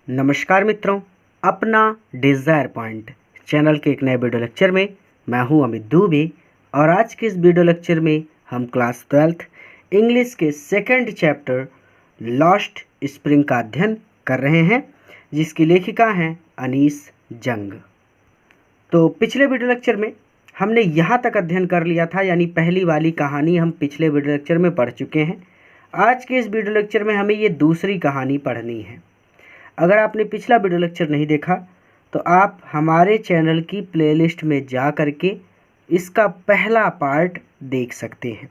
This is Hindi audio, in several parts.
नमस्कार मित्रों, अपना डिज़ायर पॉइंट चैनल के एक नए वीडियो लेक्चर में मैं हूं अमित दुबे। और आज के इस वीडियो लेक्चर में हम क्लास 12th इंग्लिश के सेकंड चैप्टर लॉस्ट स्प्रिंग का अध्ययन कर रहे हैं, जिसकी लेखिका हैं अनीस जंग। तो पिछले वीडियो लेक्चर में हमने यहाँ तक अध्ययन कर लिया था, यानी पहली वाली कहानी हम पिछले वीडियो लेक्चर में पढ़ चुके हैं। आज के इस वीडियो लेक्चर में हमें ये दूसरी कहानी पढ़नी है। अगर आपने पिछला वीडियो लेक्चर नहीं देखा तो आप हमारे चैनल की प्लेलिस्ट में जा करके इसका पहला पार्ट देख सकते हैं।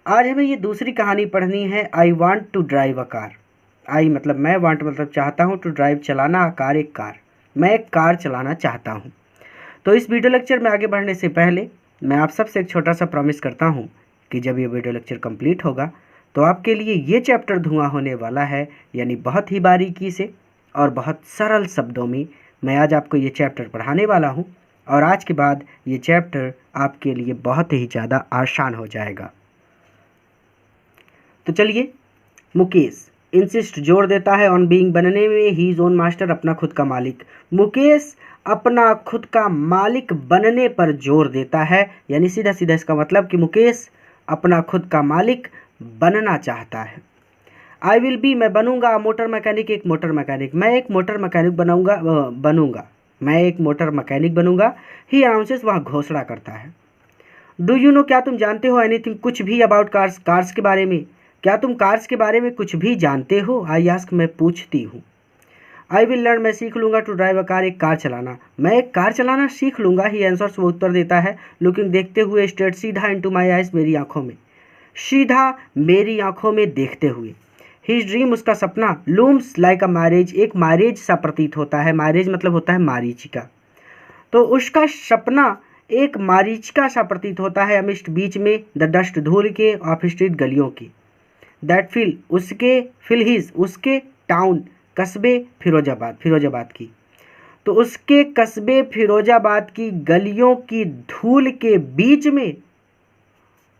आज हमें ये दूसरी कहानी पढ़नी है, I want to drive a car. I मतलब मैं, वांट मतलब चाहता हूँ, टू ड्राइव चलाना, कार एक कार, मैं एक कार चलाना चाहता हूँ। तो इस वीडियो लेक्चर में आगे बढ़ने से पहले मैं आप सबसे एक छोटा सा प्रॉमिस करता हूँ कि जब ये वीडियो लेक्चर कंप्लीट होगा तो आपके लिए ये चैप्टर धुआं होने वाला है, यानी बहुत ही बारीकी से और बहुत सरल शब्दों में मैं आज आपको ये चैप्टर पढ़ाने वाला हूँ। और आज के बाद ये चैप्टर आपके लिए बहुत ही ज़्यादा आसान हो जाएगा। तो चलिए, मुकेश इंसिस्ट जोर देता है ऑन बीइंग बनने में ही इज ओन मास्टर, अपना खुद का मालिक। मुकेश अपना खुद का मालिक बनने पर जोर देता है, यानी सीधा सीधा इसका मतलब कि मुकेश अपना खुद का मालिक बनना चाहता है। आई विल बी मैं बनूंगा, मोटर मैकेनिक एक मोटर मैकेनिक, मैं एक मोटर मैकेनिक बनूंगा, मैं एक मोटर मैकेनिक बनूंगा। ही अनाउंसेस वह घोषणा करता है। डू यू नो क्या तुम जानते हो एनीथिंग कुछ भी अबाउट कार्स, कार्स के बारे में, क्या तुम कार्स के बारे में कुछ भी जानते हो? आई आस्क मैं पूछती हूँ। आई विल लर्न मैं सीख लूंगा, टू ड्राइव अ कार एक कार चलाना, मैं एक कार चलाना सीख लूंगा। ही आंसर्स वो उत्तर देता है, लुकिंग देखते हुए, स्ट्रेट सीधा, इनटू माय आइज मेरी आंखों में, सीधा मेरी आंखों में देखते हुए। हिज ड्रीम उसका सपना, लूम्स लाइक अ मैरिज एक मैरिज सा प्रतीत होता है। मैरिज मतलब होता है मारीचिका, तो उसका सपना एक मारीचिका सा प्रतीत होता है। अमिस्ट बीच में, द डस्ट धूल के, ऑफ स्ट्रीट गलियों की, दैट फिल उसके, फिल हिज उसके, टाउन कस्बे, फिरोजाबाद फिरोजाबाद की, तो उसके कस्बे फिरोजाबाद की गलियों की धूल के बीच में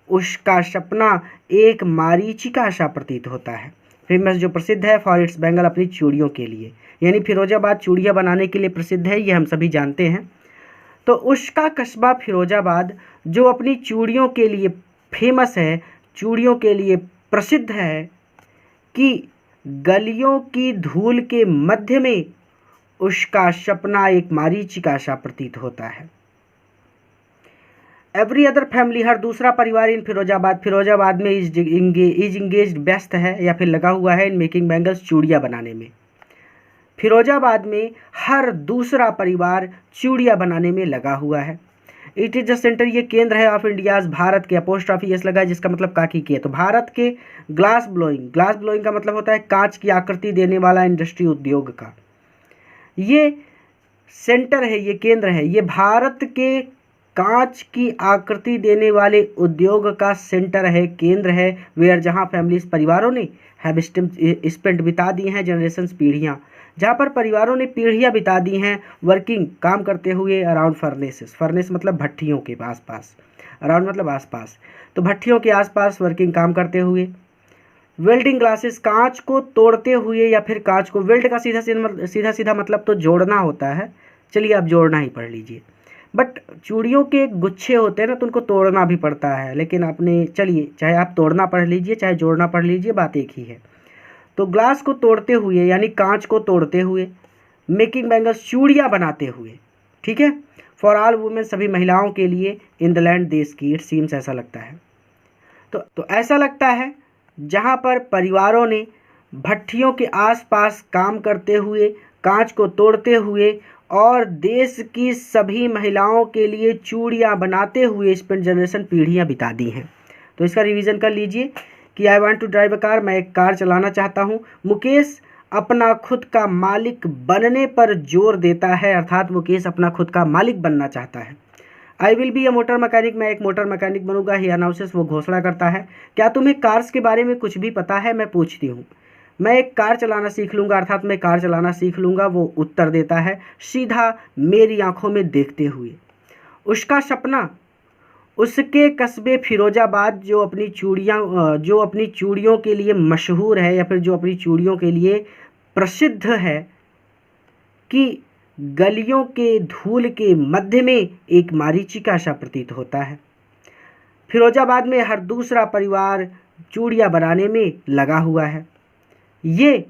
उसका सपना एक मारीचिका सा प्रतीत होता है। फेमस जो प्रसिद्ध है, फॉर इट्स बैंगल अपनी चूड़ियों के लिए, यानी फिरोजाबाद चूड़ियाँ बनाने के लिए प्रसिद्ध है, ये हम सभी जानते हैं। तो उसका कस्बा फिरोजाबाद जो अपनी चूड़ियों के लिए फेमस है, चूड़ियों के लिए प्रसिद्ध है, कि गलियों की धूल के मध्य में उसका सपना एक मारीचिका सा प्रतीत होता है। एवरी अदर फैमिली हर दूसरा परिवार इन फिरोजाबाद, फिरोजाबाद में इज इंगेज्ड व्यस्त है या फिर लगा हुआ है इन मेकिंग बैंगल्स चूड़ियाँ बनाने में। फिरोजाबाद में हर दूसरा परिवार चूड़ियाँ बनाने में लगा हुआ है। इट इज द सेंटर ये केंद्र है, ऑफ इंडियाज भारत के, अपोस्ट्रॉफी यस लगा है जिसका मतलब काकी की है, तो भारत के ग्लास ब्लोइंग, ग्लास ब्लोइंग का मतलब होता है कांच की आकृति देने वाला इंडस्ट्री उद्योग का। ये सेंटर है, ये केंद्र है, ये भारत के कांच की आकृति देने वाले उद्योग का सेंटर है, केंद्र है, वेयर जहां फैमिलीज परिवारों ने हैव स्पेंट बिता दी हैं जनरेशंस पीढ़ियां, जहां पर परिवारों ने पीढ़ियां बिता दी हैं वर्किंग काम करते हुए अराउंड फर्नेसेस, फर्नेस मतलब भट्टियों के आसपास, अराउंड मतलब आसपास, तो भट्टियों के आसपास वर्किंग काम करते हुए। वेल्डिंग ग्लासेस कांच को तोड़ते हुए, या फिर कांच को, वेल्ड का सीधा सीधा मतलब तो जोड़ना होता है, चलिए आप जोड़ना ही पढ़ लीजिए। बट चूड़ियों के गुच्छे होते हैं ना, तो उनको तोड़ना भी पड़ता है, लेकिन आपने, चलिए चाहे आप तोड़ना पढ़ लीजिए चाहे जोड़ना पढ़ लीजिए, बात एक ही है। तो ग्लास को तोड़ते हुए यानी कांच को तोड़ते हुए, मेकिंग बैंगल्स चूड़ियाँ बनाते हुए, ठीक है, फॉर ऑल वुमेन सभी महिलाओं के लिए, इन द लैंड देश की, इट सीम्स ऐसा लगता है, तो ऐसा लगता है जहाँ पर परिवारों ने भट्टियों के आसपास काम करते हुए, कांच को तोड़ते हुए और देश की सभी महिलाओं के लिए चूड़ियाँ बनाते हुए स्पेंट जनरेशन पीढ़ियाँ बिता दी हैं। तो इसका रिवीजन कर लीजिए कि I want to drive a car, मैं एक कार चलाना चाहता हूँ। मुकेश अपना खुद का मालिक बनने पर जोर देता है, अर्थात मुकेश अपना खुद का मालिक बनना चाहता है। I will be a motor mechanic, मैं एक मोटर मैकेनिक बनूंगा। ही अनाउंसेस वो घोषणा करता है। क्या तुम्हें कार्स के बारे में कुछ भी पता है? मैं पूछती हूँ। मैं एक कार चलाना सीख लूँगा, अर्थात मैं कार चलाना सीख लूँगा, वो उत्तर देता है, सीधा मेरी आंखों में देखते हुए। उसका सपना उसके कस्बे फिरोजाबाद जो अपनी चूड़ियों के लिए मशहूर है, या फिर जो अपनी चूड़ियों के लिए प्रसिद्ध है कि गलियों के धूल के मध्य में एक मारीचिका सा प्रतीत होता है। फिरोजाबाद में हर दूसरा परिवार चूड़ियाँ बनाने में लगा हुआ है। ये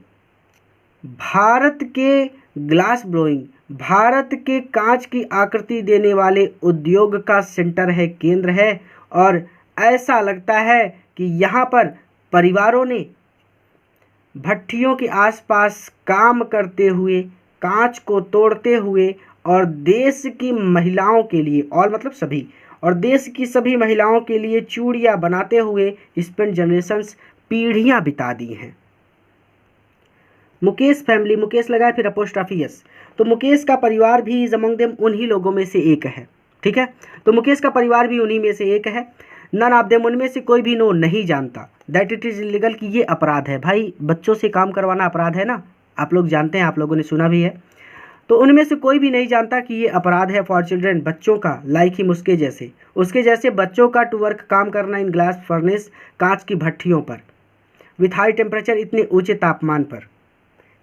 भारत के ग्लास ब्लोइंग, भारत के कांच की आकृति देने वाले उद्योग का सेंटर है, केंद्र है। और ऐसा लगता है कि यहाँ पर परिवारों ने भट्टियों के आसपास काम करते हुए, कांच को तोड़ते हुए और देश की महिलाओं के लिए, और मतलब सभी, और देश की सभी महिलाओं के लिए चूड़ियाँ बनाते हुए स्पेंड जनरेशंस, पीढ़ियाँ बिता दी हैं। मुकेश फैमिली, मुकेश लगा है फिर अपोस्ट्रोफी एस, तो मुकेश का परिवार भी इज अमंग देम, उन्हीं लोगों में से एक है। ठीक है, तो मुकेश का परिवार भी उन्हीं में से एक है। नन ऑफ देम, उनमें से कोई भी नो नहीं जानता दैट इट इज़ इलीगल, कि ये अपराध है। भाई बच्चों से काम करवाना अपराध है ना, आप लोग जानते हैं, आप लोगों ने सुना भी है। तो उनमें से कोई भी नहीं जानता कि ये अपराध है फॉर चिल्ड्रेन, बच्चों का, लाइक हिम, उसके जैसे बच्चों का टू वर्क, काम करना इन ग्लास फर्नेस, कांच की भट्टियों पर, विथ हाई टेम्परेचर, इतने ऊंचे तापमान पर।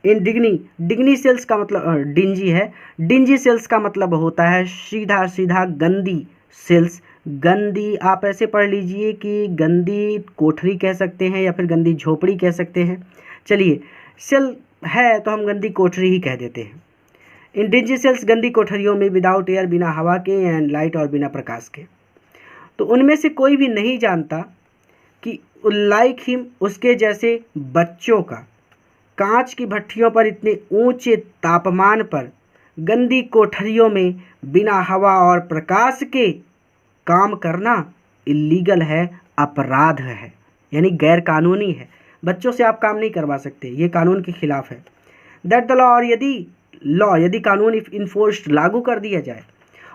इन डिग्नी सेल्स का मतलब डिंजी है, डिंजी सेल्स का मतलब होता है सीधा सीधा गंदी सेल्स। गंदी आप ऐसे पढ़ लीजिए कि गंदी कोठरी कह सकते हैं या फिर गंदी झोपड़ी कह सकते हैं। चलिए, सेल है तो हम गंदी कोठरी ही कह देते हैं। इन डिंजी सेल्स, गंदी कोठरियों में, विदाउट एयर, बिना हवा के, एंड लाइट, और बिना प्रकाश के। तो उनमें से कोई भी नहीं जानता कि लाइक हिम, उसके जैसे बच्चों का कांच की भट्टियों पर इतने ऊंचे तापमान पर, गंदी कोठरियों में, बिना हवा और प्रकाश के काम करना इलीगल है, अपराध है, यानी गैर कानूनी है। बच्चों से आप काम नहीं करवा सकते, ये कानून के खिलाफ है। दैट द लॉ, और यदि कानून इफ इन्फोर्स्ड, लागू कर दिया जाए,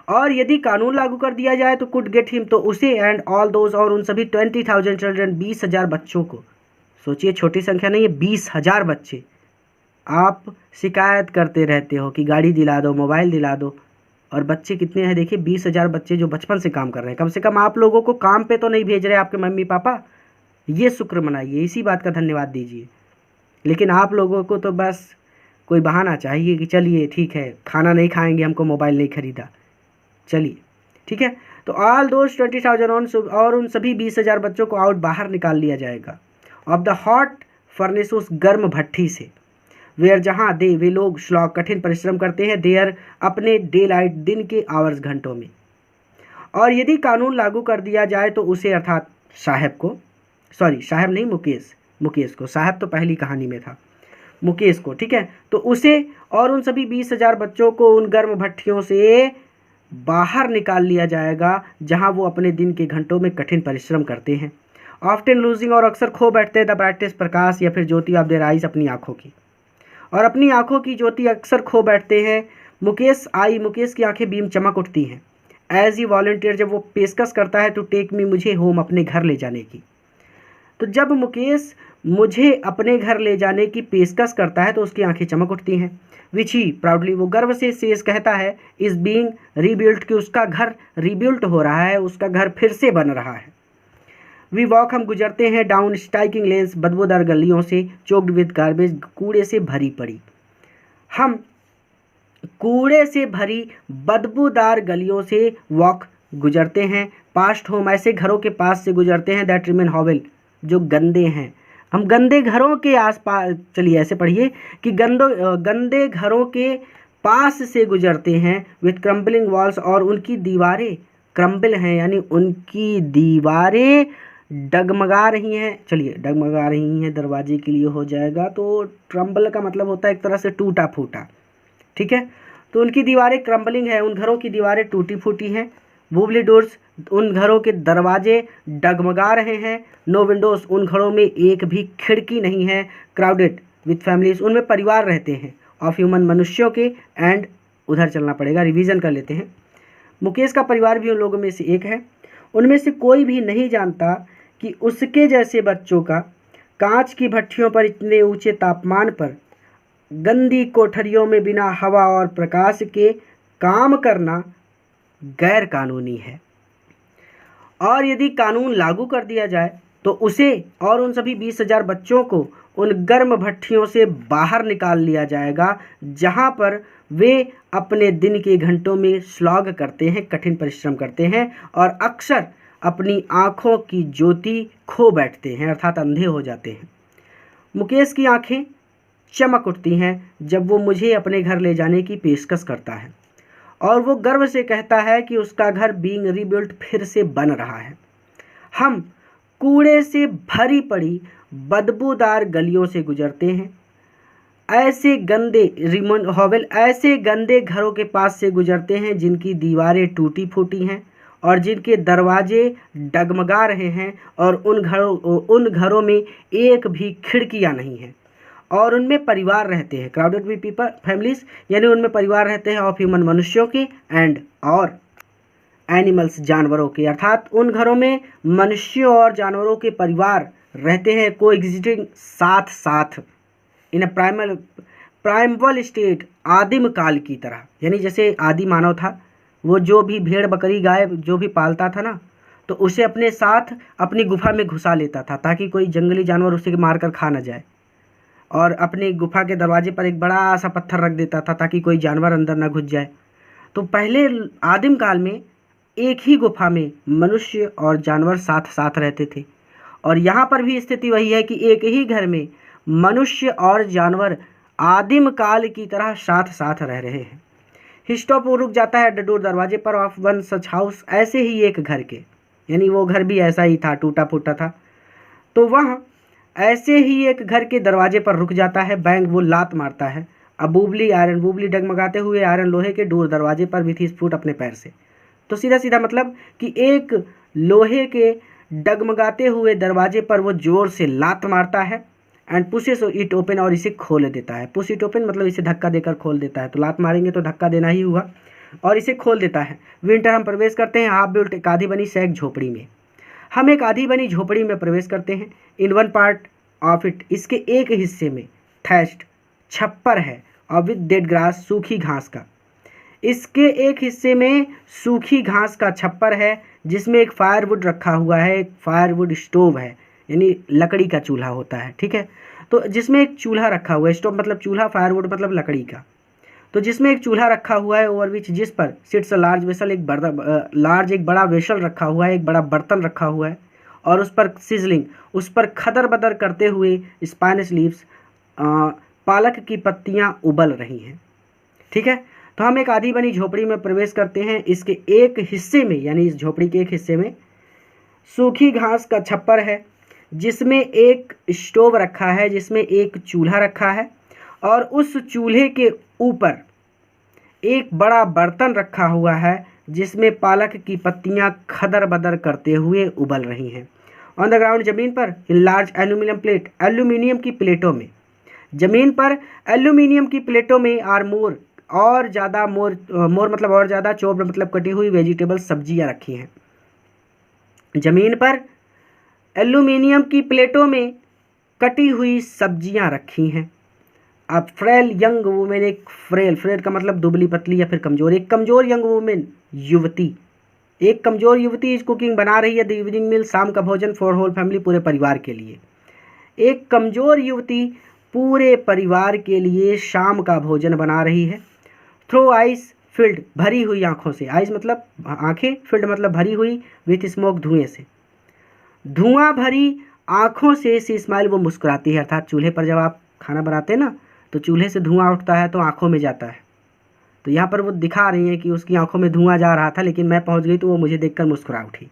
और यदि कानून लागू कर दिया जाए तो कुड गेट हिम, तो उसे, एंड ऑल दोज, और उन सभी 20,000 चिल्ड्रन, 20,000 बच्चों को। सोचिए, छोटी संख्या नहीं है, 20,000 बच्चे। आप शिकायत करते रहते हो कि गाड़ी दिला दो, मोबाइल दिला दो, और बच्चे कितने हैं देखिए, 20,000 बच्चे जो बचपन से काम कर रहे हैं। कम से कम आप लोगों को काम पे तो नहीं भेज रहे आपके मम्मी पापा, ये शुक्र मनाइए, इसी बात का धन्यवाद दीजिए। लेकिन आप लोगों को तो बस कोई बहाना चाहिए कि चलिए ठीक है, खाना नहीं खाएंगे, हमको मोबाइल नहीं खरीदा, चलिए ठीक है। तो ऑल दोज 20,000 और उन सभी 20,000 बच्चों को आउट, बाहर निकाल लिया जाएगा, ऑफ द हॉट फर्नेस, उस गर्म भट्टी से, वेयर, जहाँ वे लोग श्लॉग, कठिन परिश्रम करते हैं, देयर, अपने डे लाइट, दिन के आवर्स, घंटों में। और यदि कानून लागू कर दिया जाए तो उसे, अर्थात साहब को, सॉरी साहब नहीं, मुकेश को, साहब तो पहली कहानी में था, मुकेश को, ठीक है, तो उसे और उन सभी 20,000 बच्चों को उन गर्म भट्टियों से बाहर निकाल लिया जाएगा, जहां वो अपने दिन के घंटों में कठिन परिश्रम करते हैं। ऑफ्टन लूजिंग, और अक्सर खो बैठते हैं, द ब्राइटेस्ट, प्रकाश या फिर ज्योति ऑफ देयर आइज, अपनी आँखों की, और अपनी आँखों की ज्योति अक्सर खो बैठते हैं। मुकेश की आंखें बीम चमक उठती हैं। एज ही वॉलंटियर, जब वो पेशकश करता है, टू टेक मी, मुझे होम, अपने घर ले जाने की। तो जब मुकेश मुझे अपने घर ले जाने की पेशकश करता है तो उसकी आंखें चमक उठती हैं। विच ही प्राउडली, वो गर्व से शेष कहता है, इज बीइंग रीबिल्ट, कि उसका घर रिबिल्ट हो रहा है, उसका घर फिर से बन रहा है। वी वॉक, हम गुजरते हैं, डाउन स्टाइकिंग लेन्स, बदबूदार गलियों से, चोक्ड विद गार्बेज, कूड़े से भरी पड़ी, हम कूड़े से भरी बदबूदार गलियों से वॉक, गुजरते हैं। पास्ट होम, ऐसे घरों के पास से गुजरते हैं, दैट रिमेन हॉवेल, जो गंदे हैं। हम गंदे घरों के आसपास, चलिए ऐसे पढ़िए कि गंदे घरों के पास से गुजरते हैं, विथ क्रम्बलिंग वॉल्स, और उनकी दीवारें क्रम्बल हैं, यानी उनकी दीवारें डगमगा रही हैं। चलिए, डगमगा रही हैं दरवाजे के लिए हो जाएगा, तो क्रम्बल का मतलब होता है एक तरह से टूटा फूटा, ठीक है। तो उनकी दीवारें क्रम्बलिंग है, उन घरों की दीवारें टूटी फूटी हैं। वुबली डोर्स, उन घरों के दरवाजे डगमगा रहे हैं। नो विंडोज, उन घरों में एक भी खिड़की नहीं है। क्राउडेड विथ फैमिलीज, उनमें परिवार रहते हैं, ऑफ ह्यूमन, मनुष्यों के, एंड, उधर चलना पड़ेगा, रिवीजन कर लेते हैं। मुकेश का परिवार भी उन लोगों में से एक है। उनमें से कोई भी नहीं जानता कि उसके जैसे बच्चों का कांच की भट्टियों पर, इतने ऊंचे तापमान पर, गंदी कोठरियों में, बिना हवा और प्रकाश के काम करना गैर कानूनी है। और यदि कानून लागू कर दिया जाए तो उसे और उन सभी 20,000 बच्चों को उन गर्म भट्ठियों से बाहर निकाल लिया जाएगा, जहाँ पर वे अपने दिन के घंटों में स्लॉग करते हैं, कठिन परिश्रम करते हैं और अक्सर अपनी आँखों की ज्योति खो बैठते हैं, अर्थात अंधे हो जाते हैं। मुकेश की आंखें चमक उठती हैं जब वो मुझे अपने घर ले जाने की पेशकश करता है और वो गर्व से कहता है कि उसका घर बीइंग रीबिल्ट फिर से बन रहा है। हम कूड़े से भरी पड़ी बदबूदार गलियों से गुजरते हैं, ऐसे गंदे घरों के पास से गुजरते हैं जिनकी दीवारें टूटी फूटी हैं और जिनके दरवाजे डगमगा रहे हैं और उन घरों में एक भी खिड़कियां नहीं हैं और उनमें परिवार रहते हैं, क्राउडेड विद पीपल फैमिलीज, यानी उनमें परिवार रहते हैं ऑफ ह्यूमन, मनुष्यों के, एंड और एनिमल्स, जानवरों के, अर्थात उन घरों में मनुष्यों और जानवरों के परिवार रहते हैं को एग्जिस्टिंग साथ साथ इन अ प्राइमल स्टेट, आदिम काल की तरह। यानी जैसे आदि मानव था, वो जो भी भेड़ बकरी गाय जो भी पालता था ना, तो उसे अपने साथ अपनी गुफा में घुसा लेता था ताकि कोई जंगली जानवर उसे मार कर खा ना जाए, और अपनी गुफा के दरवाजे पर एक बड़ा सा पत्थर रख देता था ताकि कोई जानवर अंदर ना घुस जाए। तो पहले आदिम काल में एक ही गुफा में मनुष्य और जानवर साथ साथ रहते थे, और यहाँ पर भी स्थिति वही है कि एक ही घर में मनुष्य और जानवर आदिम काल की तरह साथ साथ रह रहे हैं। हिस्टॉप रुक जाता है डोर, दरवाजे पर, ऑफ वन सच हाउस, ऐसे ही एक घर के, यानी वो घर भी ऐसा ही था, टूटा फूटा था, तो वह ऐसे ही एक घर के दरवाजे पर रुक जाता है। बैंग वो लात मारता है, अब बूबली डगमगाते हुए आयरन लोहे के डोर दरवाजे पर विथ हिज फुट, अपने पैर से। तो सीधा सीधा मतलब कि एक लोहे के डगमगाते हुए दरवाजे पर वो जोर से लात मारता है एंड पुशेस इट ओपन, और इसे खोल देता है। पुश इट ओपन मतलब इसे धक्का देकर खोल देता है, तो लात मारेंगे तो धक्का देना ही हुआ, और इसे खोल देता है। विंटर हम प्रवेश करते हैं हाफ बिल्ट, एक आधी बनी सैक झोपड़ी में। हम एक आधी बनी झोपड़ी में प्रवेश करते हैं। In one part of it, इसके एक हिस्से में थैस्ट, छप्पर है, और विद डेड ग्रास, सूखी घास का। इसके एक हिस्से में सूखी घास का छप्पर है जिसमें एक फायरवुड रखा हुआ है, एक फायरवुड स्टोव है, यानी लकड़ी का चूल्हा होता है, ठीक है। तो जिसमें एक चूल्हा रखा हुआ है, स्टोव मतलब चूल्हा, फायरवुड मतलब लकड़ी का, तो जिसमें एक चूल्हा रखा हुआ है, ओवर विच, जिस पर सिट्स अ लार्ज वेसल, एक बड़ा वेसल रखा हुआ है, एक बड़ा बर्तन रखा हुआ है, और उस पर सिजलिंग, उस पर खदर बदर करते हुए स्पाइनस लीव्स, पालक की पत्तियां उबल रही हैं, ठीक है। तो हम एक आधी बनी झोपड़ी में प्रवेश करते हैं। इसके एक हिस्से में, यानी इस झोपड़ी के एक हिस्से में सूखी घास का छप्पर है जिसमें एक स्टोव रखा है, जिसमें एक चूल्हा रखा है, और उस चूल्हे के ऊपर एक बड़ा बर्तन रखा हुआ है जिसमें पालक की पत्तियां खदर बदर करते हुए उबल रही हैं। ऑन द ग्राउंड, जमीन पर, in large aluminium plate, aluminium की प्लेटों में, जमीन पर एल्यूमिनियम की प्लेटों में आर मोर, और ज़्यादा, मोर मतलब और ज़्यादा, चॉप्ड मतलब कटी हुई वेजिटेबल, सब्जियां रखी हैं। जमीन पर एल्यूमिनियम की प्लेटों में कटी हुई सब्जियां रखी हैं। अब फ्रेल यंग वुमेन, एक फ्रेल का मतलब दुबली पतली या फिर कमज़ोर, एक कमज़ोर यंग वुमेन, युवती, एक कमज़ोर युवती इस कुकिंग बना रही है द इवनिंग मील, शाम का भोजन, फॉर होल फैमिली, पूरे परिवार के लिए। एक कमज़ोर युवती पूरे परिवार के लिए शाम का भोजन बना रही है। थ्रो आइस फिल्ड, भरी हुई आँखों से, आइस मतलब आँखें, फिल्ड मतलब भरी हुई, विथ स्मोक, धुएँ से, धुआं भरी आँखों से सी स्माइल, वो मुस्कुराती है। अर्थात चूल्हे पर जब आप खाना बनाते हैं ना, तो चूल्हे से धुआं उठता है तो आँखों में जाता है, तो यहाँ पर वो दिखा रही है कि उसकी आँखों में धुआं जा रहा था, लेकिन मैं पहुँच गई तो वो मुझे देखकर मुस्कुरा उठी।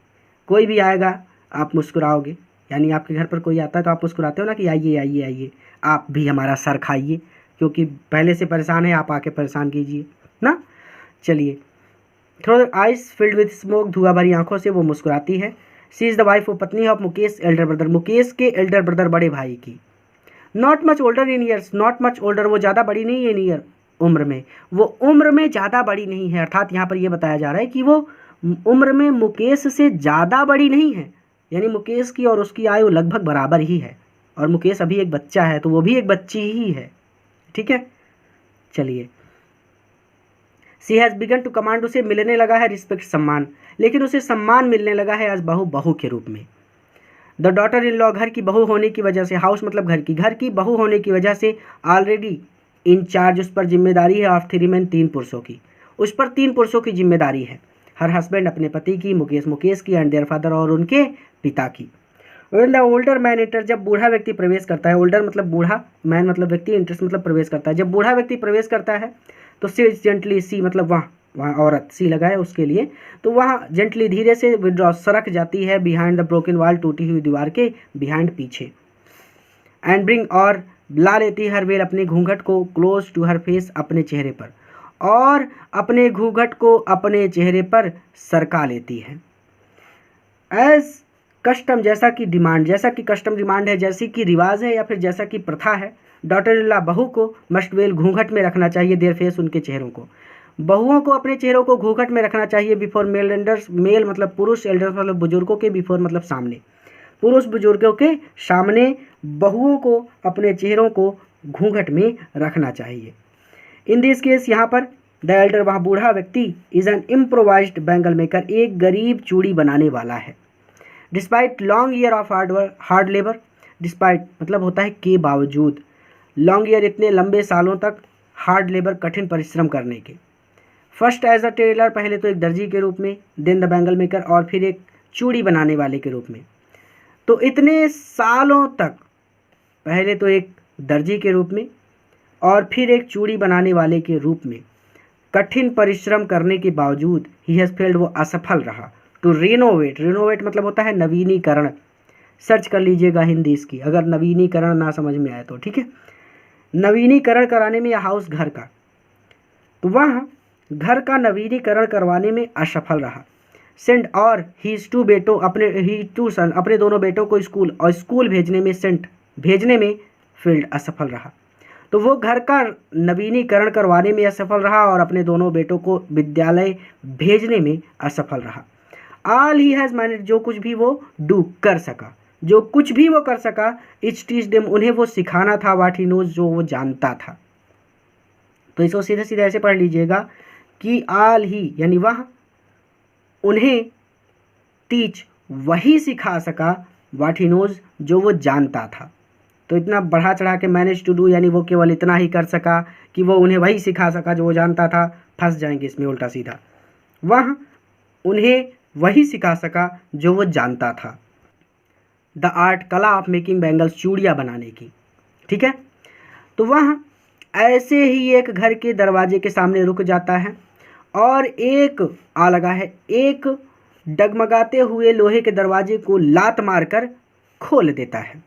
कोई भी आएगा आप मुस्कुराओगे, यानी आपके घर पर कोई आता है तो आप मुस्कुराते हो ना कि आइए आइए आइए, आप भी हमारा सर खाइए, क्योंकि पहले से परेशान है, आप आके परेशान कीजिए ना। चलिए, through eyes filled with smoke, धुआं भरी आँखों से वो मुस्कुराती है। सी इज़ द वाइफ, वो पत्नी of Mukesh Elder brother, Mukesh के एल्डर ब्रदर, बड़े भाई की। Not much older in years, not much older, वो ज़्यादा बड़ी नहीं है इन ईयर, उम्र में, वो उम्र में ज़्यादा बड़ी नहीं है। अर्थात यहाँ पर ये बताया जा रहा है कि वो उम्र में मुकेश से ज़्यादा बड़ी नहीं है, यानी मुकेश की और उसकी आयु लगभग बराबर ही है, और मुकेश अभी एक बच्चा है तो वो भी एक बच्ची ही है, ठीक है। चलिए, सी हैज़ बिगन टू कमांड, उसे मिलने लगा है रिस्पेक्ट, सम्मान, लेकिन उसे सम्मान मिलने लगा है एज बहू, बहू के रूप में। द डॉटर इन लॉ घर की बहू होने की वजह से, हाउस मतलब घर की बहू होने की वजह से ऑलरेडी इन चार्ज, उस पर जिम्मेदारी है ऑफ 3 मेन 3 पुरुषों की, उस पर 3 पुरुषों की जिम्मेदारी है। हर हस्बैंड अपने पति की, मुकेश की, एंड देयर फादर और उनके पिता की। When the older man enter, जब बूढ़ा व्यक्ति प्रवेश करता है, ओल्डर मतलब बूढ़ा, मैन मतलब व्यक्ति, इंटरेस्ट मतलब प्रवेश करता है, जब बूढ़ा व्यक्ति प्रवेश करता है तो सिट जेंटली, सी मतलब वहाँ औरत, सी लगा है उसके लिए, तो वहाँ जेंटली धीरे से विड्रॉ सरक जाती है बिहाइंड द ब्रोकन वॉल, टूटी हुई दीवार के बिहाइंड पीछे, एंड ब्रिंग और ला लेती हर वेल अपने घूंघट को क्लोज टू हर फेस अपने चेहरे पर, और अपने घूंघट को अपने चेहरे पर सरका लेती है। एज कस्टम, जैसा कि डिमांड, जैसा कि कस्टम डिमांड है, जैसी कि रिवाज है या फिर जैसा कि प्रथा है, डॉटर इन लॉ बहू को मस्ट वेल घूंघट में रखना चाहिए देयर फेस उनके चेहरों को, बहुओं को अपने चेहरों को घूंघट में रखना चाहिए बिफोर मेल एल्डर्स, मेल मतलब पुरुष, एल्डर्स मतलब बुजुर्गों के, बिफोर मतलब सामने, पुरुष बुजुर्गों के सामने बहुओं को अपने चेहरों को घूंघट में रखना चाहिए। इन दिस केस यहाँ पर द एल्डर, वहाँ बूढ़ा व्यक्ति, is an improvised bangle maker, एक गरीब चूड़ी बनाने वाला है। Despite long year of hard labour, despite मतलब होता है के बावजूद, लॉन्ग ईयर इतने लंबे सालों तक, हार्ड लेबर कठिन परिश्रम करने के। फर्स्ट एज अ टेलर, पहले तो एक दर्जी के रूप में, देन द बैंगल मेकर, और फिर एक चूड़ी बनाने वाले के रूप में। तो इतने सालों तक पहले तो एक दर्जी के रूप में और फिर एक चूड़ी बनाने वाले के रूप में कठिन परिश्रम करने के बावजूद ही हैज़ फेल्ड, वो असफल रहा। टू रिनोवेट, रिनोवेट मतलब होता है नवीनीकरण, सर्च कर लीजिएगा हिंदी इसकी अगर नवीनीकरण ना समझ में आए तो, ठीक है। नवीनीकरण कराने में, या हाउस घर का, तो वह घर का नवीनीकरण करवाने में असफल रहा। सेंट और हीज टू बेटों, अपने ही टू सन, अपने दोनों बेटों को स्कूल, और स्कूल भेजने में, सेंट भेजने में फील्ड असफल रहा। तो वो घर का नवीनीकरण करवाने में असफल रहा और अपने दोनों बेटों को विद्यालय भेजने में असफल रहा। ऑल ही हैज़ मैनेज, जो कुछ भी वो डू कर सका, जो कुछ भी वो कर सका, इट्स टीच देम, उन्हें वो सिखाना था, व्हाट ही नोज, जो वो जानता था। तो इसको सीधे सीधे ऐसे पढ़ लीजिएगा कि ऑल ही यानी वह, उन्हें, टीच वही सिखा सका, व्हाट ही नोज जो वो जानता था। तो इतना बढ़ा चढ़ा के मैनेज टू डू यानी वो केवल इतना ही कर सका कि वो उन्हें वही सिखा सका जो वो जानता था, फंस जाएंगे इसमें उल्टा सीधा। वह उन्हें वही सिखा सका जो वो जानता था। द आर्ट, कला ऑफ मेकिंग बैंगल्स, चूड़ियाँ बनाने की, ठीक है। तो वह ऐसे ही एक घर के दरवाजे के सामने रुक जाता है और एक आ लगा है, एक डगमगाते हुए लोहे के दरवाजे को लात मारकर खोल देता है।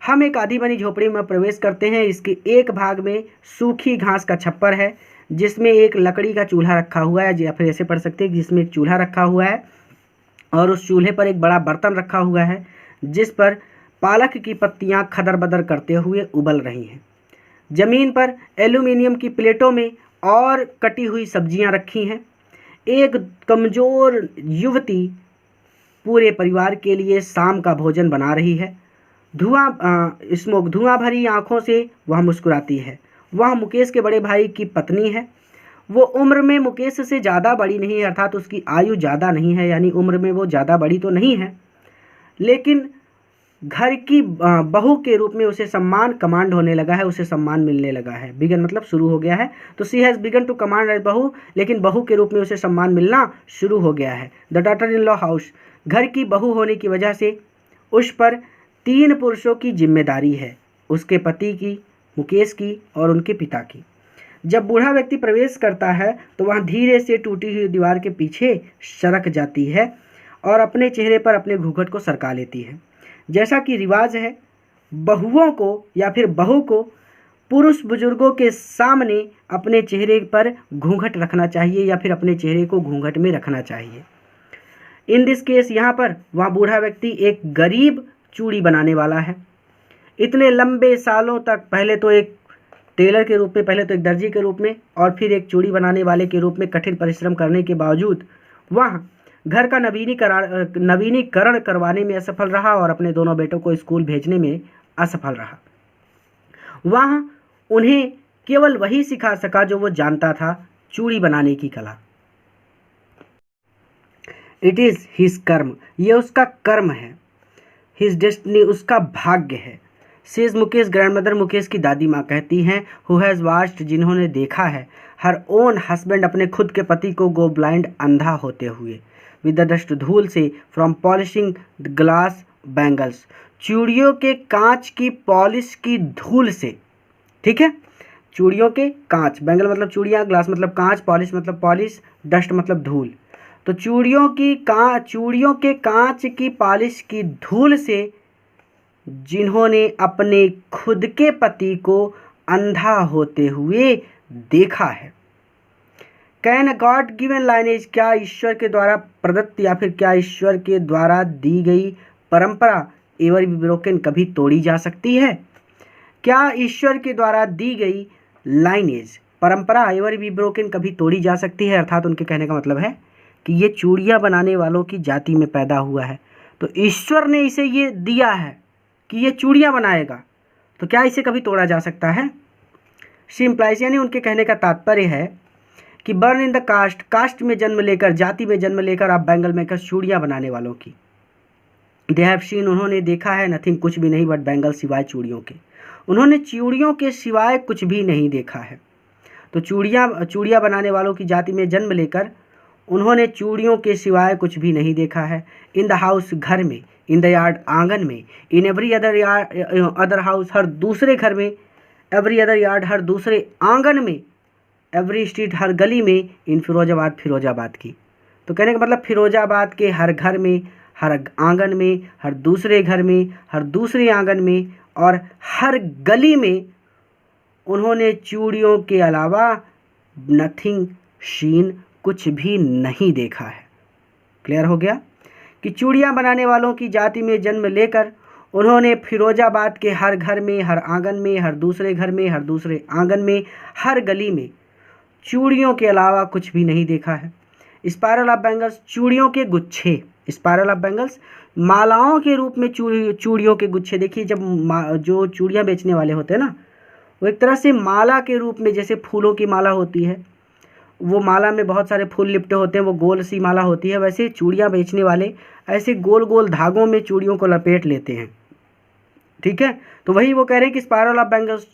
हम एक आधी बनी झोपड़ी में प्रवेश करते हैं। इसके एक भाग में सूखी घास का छप्पर है जिसमें एक लकड़ी का चूल्हा रखा हुआ है, या फिर ऐसे पढ़ सकते हैं जिसमें एक चूल्हा रखा हुआ है और उस चूल्हे पर एक बड़ा बर्तन रखा हुआ है जिस पर पालक की पत्तियां खदर बदर करते हुए उबल रही हैं। ज़मीन पर एल्यूमिनियम की प्लेटों में और कटी हुई सब्जियां रखी हैं। एक कमज़ोर युवती पूरे परिवार के लिए शाम का भोजन बना रही है। धुआं भरी आंखों से वह मुस्कुराती है। वह मुकेश के बड़े भाई की पत्नी है। वो उम्र में मुकेश से ज़्यादा बड़ी नहीं है, अर्थात उसकी आयु ज़्यादा नहीं है, यानी उम्र में वो ज़्यादा बड़ी तो नहीं है, लेकिन घर की बहू के रूप में उसे सम्मान कमांड होने लगा है, उसे सम्मान मिलने लगा है। बिगन मतलब शुरू हो गया है, तो she has begun to command as बहू, लेकिन बहू के रूप में उसे सम्मान मिलना शुरू हो गया है। The daughter in law house, घर की बहू होने की वजह से उस पर 3 पुरुषों की जिम्मेदारी है, उसके पति की, मुकेश की और उनके पिता की। जब बूढ़ा व्यक्ति प्रवेश करता है तो वह धीरे से टूटी हुई दीवार के पीछे सरक जाती है और अपने चेहरे पर अपने घूंघट को सरका लेती है। जैसा कि रिवाज है, बहुओं को या फिर बहू को पुरुष बुजुर्गों के सामने अपने चेहरे पर घूंघट रखना चाहिए या फिर अपने चेहरे को घूंघट में रखना चाहिए। इन दिस केस यहाँ पर वह बूढ़ा व्यक्ति एक गरीब चूड़ी बनाने वाला है। इतने लंबे सालों तक पहले तो एक टेलर के रूप में, पहले तो एक दर्जी के रूप में और फिर एक चूड़ी बनाने वाले के रूप में कठिन परिश्रम करने के बावजूद वह घर का नवीनीकरण करवाने में असफल रहा और अपने दोनों बेटों को स्कूल भेजने में असफल रहा। वह उन्हें केवल वही सिखा सका जो वो जानता था, चूड़ी बनाने की कला। इट इज़ हिज कर्म, ये उसका कर्म है। हिज डेस्टिनी, उसका भाग्य है। सेज मुकेश ग्रैंडमदर, मुकेश की दादी माँ कहती हैं, हु हैज़ वाच्ड, जिन्होंने देखा है, हर ओन हस्बैंड, अपने खुद के पति को, गो ब्लाइंड, अंधा होते हुए, विद द डस्ट, धूल से, फ्रॉम पॉलिशिंग ग्लास बैंगल्स, चूड़ियों के कांच की पॉलिश की धूल से। ठीक है, चूड़ियों के कांच, बैंगल मतलब चूड़ियाँ, ग्लास मतलब कांच, पॉलिश मतलब पॉलिश, डस्ट मतलब धूल। तो चूड़ियों के कांच की पॉलिश की धूल से जिन्होंने अपने खुद के पति को अंधा होते हुए देखा है। कैन गॉड गिवन लाइनेज, क्या ईश्वर के द्वारा प्रदत्त या फिर क्या ईश्वर के द्वारा दी गई परंपरा एवर बी ब्रोकन, कभी तोड़ी जा सकती है? क्या ईश्वर के द्वारा दी गई लाइनेज, परंपरा एवर बी ब्रोकन, कभी तोड़ी जा सकती है? अर्थात उनके कहने का मतलब है कि ये चूड़ियाँ बनाने वालों की जाति में पैदा हुआ है, तो ईश्वर ने इसे ये दिया है कि ये चूड़ियाँ बनाएगा, तो क्या इसे कभी तोड़ा जा सकता है? सिंप्लाइज, यानी उनके कहने का तात्पर्य है कि born in the caste, caste में जन्म लेकर, जाति में जन्म लेकर आप बैंगल मेकर, चूड़ियाँ बनाने वालों की। दे हैव सीन, उन्होंने देखा है, नथिंग, कुछ भी नहीं, बट बैंगल, सिवाय चूड़ियों के। उन्होंने चूड़ियों के सिवाय कुछ भी नहीं देखा है। तो चूड़ियाँ बनाने वालों की जाति में जन्म लेकर उन्होंने चूड़ियों के सिवाय कुछ भी नहीं देखा है। इन द हाउस, घर में, इन द यार्ड, आंगन में, इन एवरी अदर हाउस, हर दूसरे घर में, एवरी अदर यार्ड, हर दूसरे आंगन में, एवरी स्ट्रीट, हर गली में, इन फिरोजाबाद, फिरोजाबाद की। तो कहने का मतलब फिरोजाबाद के हर घर में, हर आंगन में, हर दूसरे घर में, हर दूसरे आंगन में और हर गली में उन्होंने चूड़ियों के अलावा नथिंग शीन, कुछ भी नहीं देखा है। क्लियर हो गया कि चूड़ियाँ बनाने वालों की जाति में जन्म लेकर उन्होंने फिरोजाबाद के हर घर में, हर आंगन में, हर दूसरे घर में, हर दूसरे आंगन में, हर गली में चूड़ियों के अलावा कुछ भी नहीं देखा है। स्पायरल ऑफ बैंगल्स, चूड़ियों के गुच्छे, स्पायरल ऑफ बैंगल्स, मालाओं के रूप में चूड़ियों के गुच्छे। देखिए, जब जो चूड़ियाँ बेचने वाले होते हैं ना, वो एक तरह से माला के रूप में, जैसे फूलों की माला होती है, वो माला में बहुत सारे फूल लिपटे होते हैं, वो गोल सी माला होती है, वैसे चूड़ियाँ बेचने वाले ऐसे गोल गोल धागों में चूड़ियों को लपेट लेते हैं। ठीक है, तो वही वो कह रहे हैं कि स्पायरल ऑफ बैंगल्स,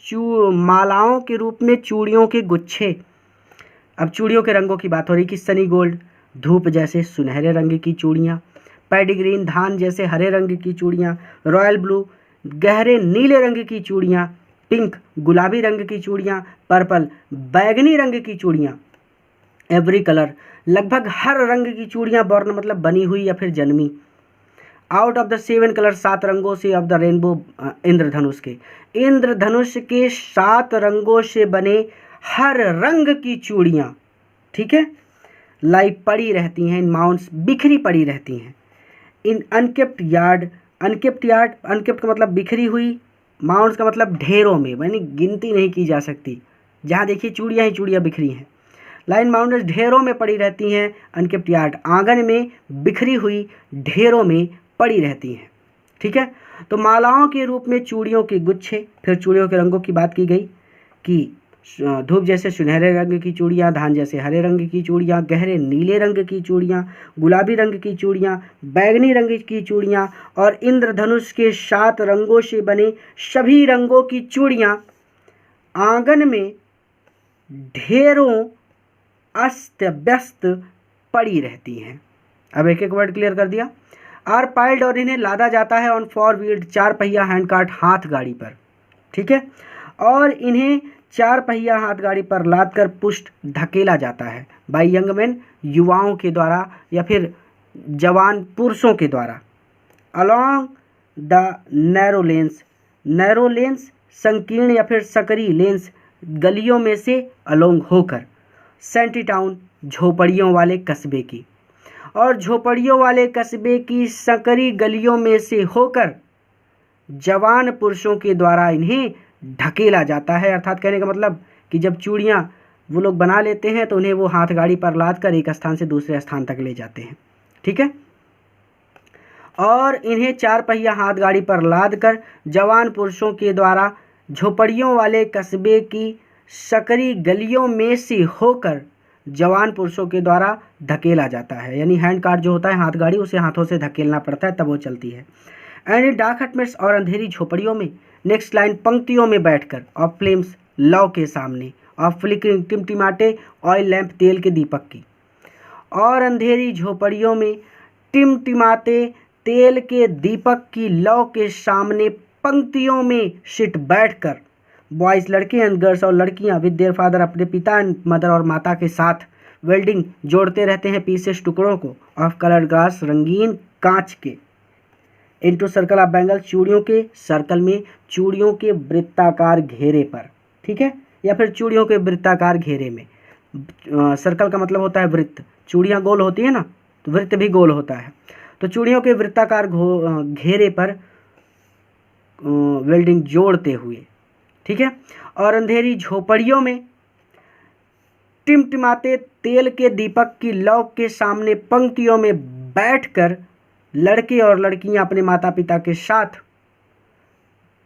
मालाओं के रूप में चूड़ियों के गुच्छे। अब चूड़ियों के रंगों की बात हो रही कि सनी गोल्ड, धूप जैसे सुनहरे रंग की चूड़ियाँ, पैडिग्रीन, धान जैसे हरे रंग की चूड़ियाँ, रॉयल ब्लू, गहरे नीले रंग की चूड़ियाँ, पिंक, गुलाबी रंग की चूड़ियाँ, पर्पल, बैगनी रंग की चूड़ियाँ, एवरी कलर, लगभग हर रंग की चूड़ियाँ, बॉर्न मतलब बनी हुई या फिर जन्मी, आउट ऑफ द 7 कलर, 7 रंगों से, ऑफ द रेनबो, इंद्रधनुष के, इंद्रधनुष के 7 रंगों से बने हर रंग की चूड़ियाँ। ठीक है, लाई पड़ी रहती हैं, इन माउंट्स, बिखरी पड़ी रहती हैं, इन अनकेप्ट यार्ड, अनकेप्ट का मतलब बिखरी हुई, माउंट्स का मतलब ढेरों में, यानी गिनती नहीं की जा सकती, जहाँ देखिए चूड़ियाँ ही चूड़ियाँ बिखरी हैं। लाइन माउंटेंस, ढेरों में पड़ी रहती हैं, अनकेप्ट यार्ड, आंगन में बिखरी हुई ढेरों में पड़ी रहती हैं। ठीक है, तो मालाओं के रूप में चूड़ियों के गुच्छे। फिर चूड़ियों के रंगों की बात की गई कि धूप जैसे सुनहरे रंग की चूड़ियाँ, धान जैसे हरे रंग की चूड़ियाँ, गहरे नीले रंग की चूड़ियाँ, गुलाबी रंग की चूड़ियाँ, बैगनी रंग की चूड़ियाँ और इंद्रधनुष के 7 रंगों से बने सभी रंगों की चूड़ियाँ आंगन में ढेरों अस्त व्यस्त पड़ी रहती हैं। अब एक एक वर्ड क्लियर कर दिया। आर पाइल्ड, और इन्हें लादा जाता है ऑन 4 व्हील्ड, 4 पहिया हैंड कार्ट, हाथ गाड़ी पर। ठीक है, और इन्हें 4 पहिया हाथ गाड़ी पर लाद कर पुष्ट धकेला जाता है, बाई यंग मैन, युवाओं के द्वारा या फिर जवान पुरुषों के द्वारा, अलॉन्ग द नैरो लेंस, संकीर्ण या फिर सकरी लेंस, गलियों में से अलोंग होकर, सेंटी टाउन, झोपड़ियों वाले कस्बे की, और झोपड़ियों वाले कस्बे की सकरी गलियों में से होकर जवान पुरुषों के द्वारा इन्हें ढकेला जाता है। अर्थात कहने का मतलब कि जब चूड़ियाँ वो लोग बना लेते हैं तो उन्हें वो हाथ गाड़ी पर लाद कर एक स्थान से दूसरे स्थान तक ले जाते हैं। ठीक है, और इन्हें 4 पहिया हाथ गाड़ी पर लाद कर जवान पुरुषों के द्वारा झोपड़ियों वाले कस्बे की सकरी गलियों में से होकर जवान पुरुषों के द्वारा धकेला जाता है। यानी हैंड कार्ट जो होता है, हाथ गाड़ी, उसे हाथों से धकेलना पड़ता है तब वो चलती है। एंड इन डार्क हटमेट्स और अंधेरी झोपड़ियों में, नेक्स्ट लाइन, पंक्तियों में बैठकर, ऑफ फ्लेम्स लौ के सामने, ऑफ फ्लिकरिंग टिमटिमाटे ऑयल लैंप तेल के दीपक की, और अंधेरी झोपड़ियों में टिमटिमाते तेल के दीपक की लौ के सामने पंक्तियों में सिट बैठकर, बॉयज़ लड़के एंड गर्ल्स और लड़कियां विद देयर फादर अपने पिता एंड मदर और माता के साथ वेल्डिंग जोड़ते रहते हैं पीसेस टुकड़ों को ऑफ कलर्ड ग्लास रंगीन कांच के, इनटू सर्कल ऑफ बैंगल्स चूड़ियों के सर्कल में, चूड़ियों के वृत्ताकार घेरे पर, ठीक है, या फिर चूड़ियों के वृत्ताकार घेरे में। सर्कल का मतलब होता है वृत्त, चूड़ियाँ गोल होती है ना, तो वृत्त भी गोल होता है। तो चूड़ियों के वृत्ताकार घेरे पर वेल्डिंग जोड़ते हुए, ठीक है, और अंधेरी झोपड़ियों में टिमटिमाते तेल के दीपक की लौ के सामने पंक्तियों में बैठकर लड़के और लड़कियां अपने माता पिता के साथ